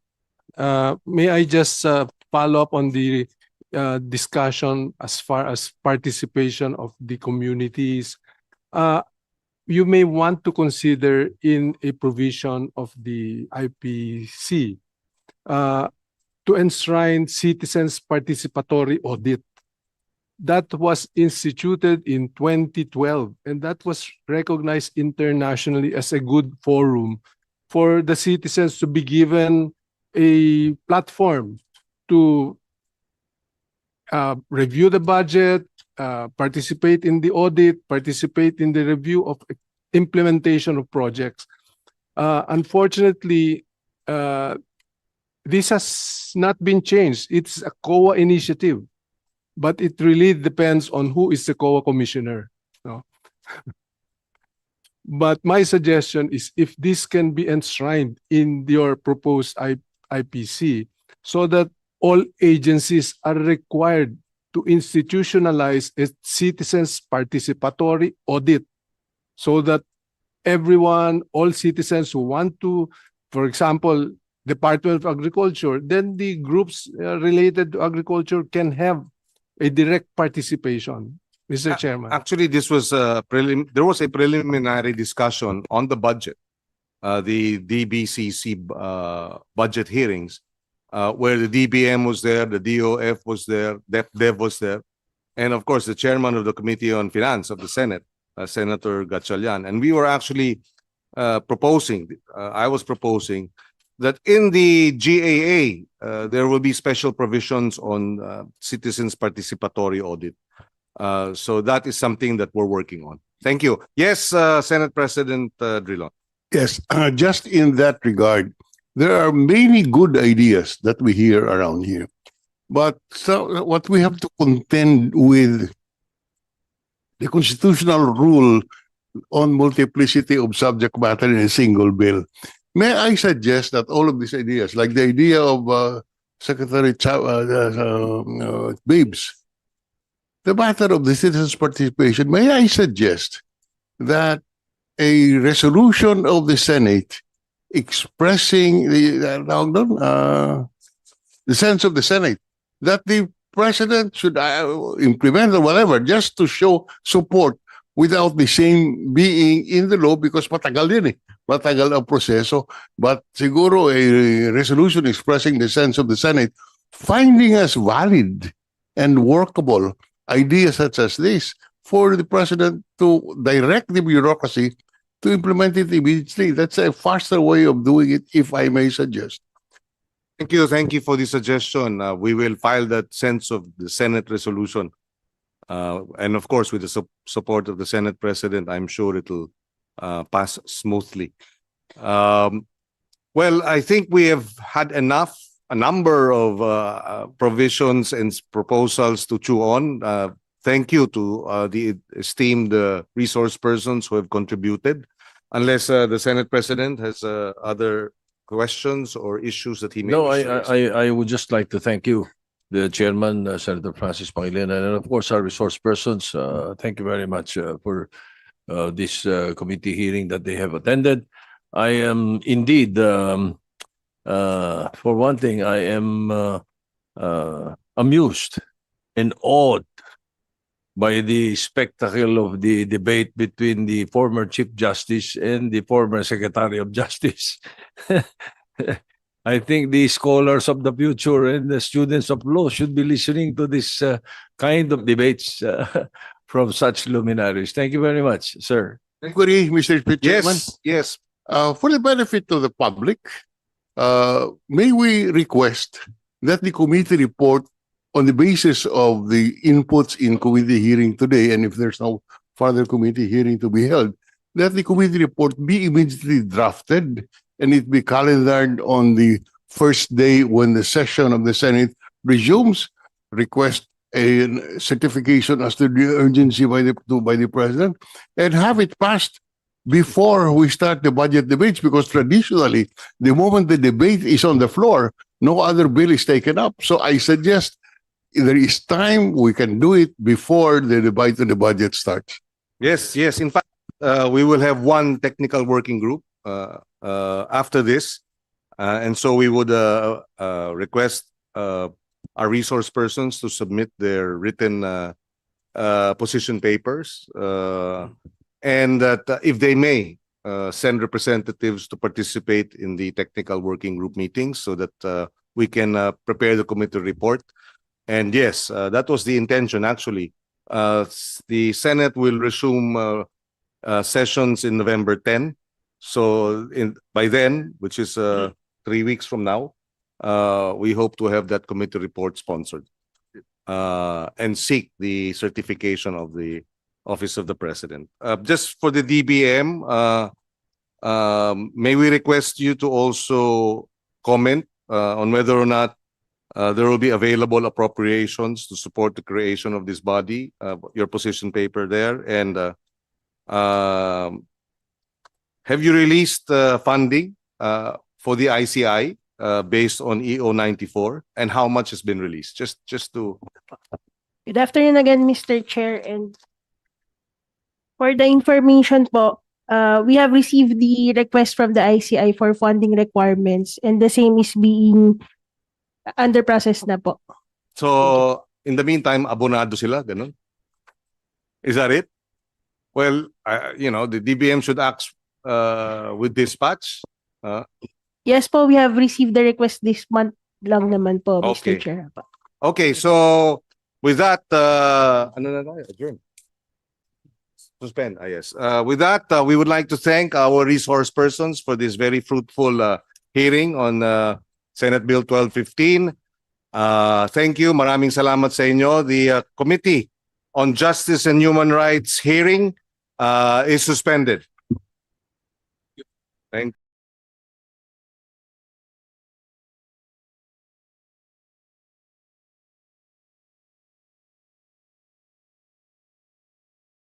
May I just follow up on the discussion as far as participation of the communities? You may want to consider in a provision of the IPC to enshrine citizens' participatory audit. That was instituted in 2012, and that was recognized internationally as a good forum for the citizens to be given a platform to review the budget, participate in the audit, participate in the review of implementation of projects. Unfortunately, this has not been changed. It's a COA initiative, but it really depends on who is the COA commissioner. No? But my suggestion is if this can be enshrined in your proposed IPC so that all agencies are required to institutionalize a citizens' participatory audit so that everyone, all citizens who want to for example, Department of Agriculture, then the groups related to agriculture can have a direct participation, Mr. Chairman. Actually, this was there was a preliminary discussion on the budget, the DBCC budget hearings, where the DBM was there, the DOF was there, DepDev was there, and of course the chairman of the Committee on Finance of the Senate, Senator Gatchalian. And we were actually proposing, I was proposing that in the GAA, there will be special provisions on citizens participatory audit. So that is something that we're working on. Thank you. Yes, Senate President Drilon. Yes, just in that regard, there are many good ideas that we hear around here. But so what we have to contend with the constitutional rule on multiplicity of subject matter in a single bill. May I suggest that all of these ideas, like the idea of Secretary Babes, the matter of the citizens' participation, may I suggest that a resolution of the Senate expressing the sense of the Senate that the president should implement or whatever, just to show support without the same being in the law, because matagal din eh. Matagal ang proseso. But siguro a resolution expressing the sense of the Senate, finding as valid and workable ideas such as this for the president to direct the bureaucracy to implement it immediately. That's a faster way of doing it, if I may suggest. Thank you. Thank you for the suggestion. We will file that sense of the Senate resolution. And of course, with the support of the Senate President, I'm sure it'll pass smoothly. Well, I think we have had a number of provisions and proposals to chew on. Thank you to the esteemed resource persons who have contributed. Unless the Senate President has other questions or issues that he may No, wish to raise. I would just like to thank you, the chairman, Senator Francis Pangilinan, and of course our resource persons. Thank you very much for this committee hearing that they have attended. I am indeed, for one thing, I am amused and awed by the spectacle of the debate between the former Chief Justice and the former Secretary of Justice. I think the scholars of the future and the students of law should be listening to this kind of debates from such luminaries. Thank you very much, sir. Inquiry, Mr. Chairman. Yes. For the benefit of the public, may we request that the committee report, on the basis of the inputs in committee hearing today, and if there's no further committee hearing to be held, that the committee report be immediately drafted and it be calendared on the first day when the session of the Senate resumes. Request a certification as to the urgency by the president, and have it passed before we start the budget debates, because traditionally, the moment the debate is on the floor, no other bill is taken up. So I suggest if there is time, we can do it before the debate on the budget starts. Yes. In fact, we will have one technical working group after this. And so we would request our resource persons to submit their written position papers, and that if they may send representatives to participate in the technical working group meetings so that we can prepare the committee report. And yes, that was the intention actually. The Senate will resume sessions in November 10. So by then, which is 3 weeks from now, we hope to have that committee report sponsored and seek the certification of the Office of the President. Just for the DBM, may we request you to also comment on whether or not there will be available appropriations to support the creation of this body, your position paper there. And have you released funding for the ICI based on EO 94, and how much has been released? Just to... Good afternoon again, Mr. Chair. And for the information po, We have received the request from the ICI for funding requirements and the same is being under process na po. So, in the meantime, abonado sila, ganun? Is that it? Well, the DBM should act with dispatch. Yes po, we have received the request this month lang naman po, Okay. Mr. Chair. Okay, so with that, ano na tayo? Adjourn. Suspend, yes. With that, we would like to thank our resource persons for this very fruitful hearing on Senate Bill 1215. Thank you. Maraming salamat sa inyo. The Committee on Justice and Human Rights hearing is suspended. Thank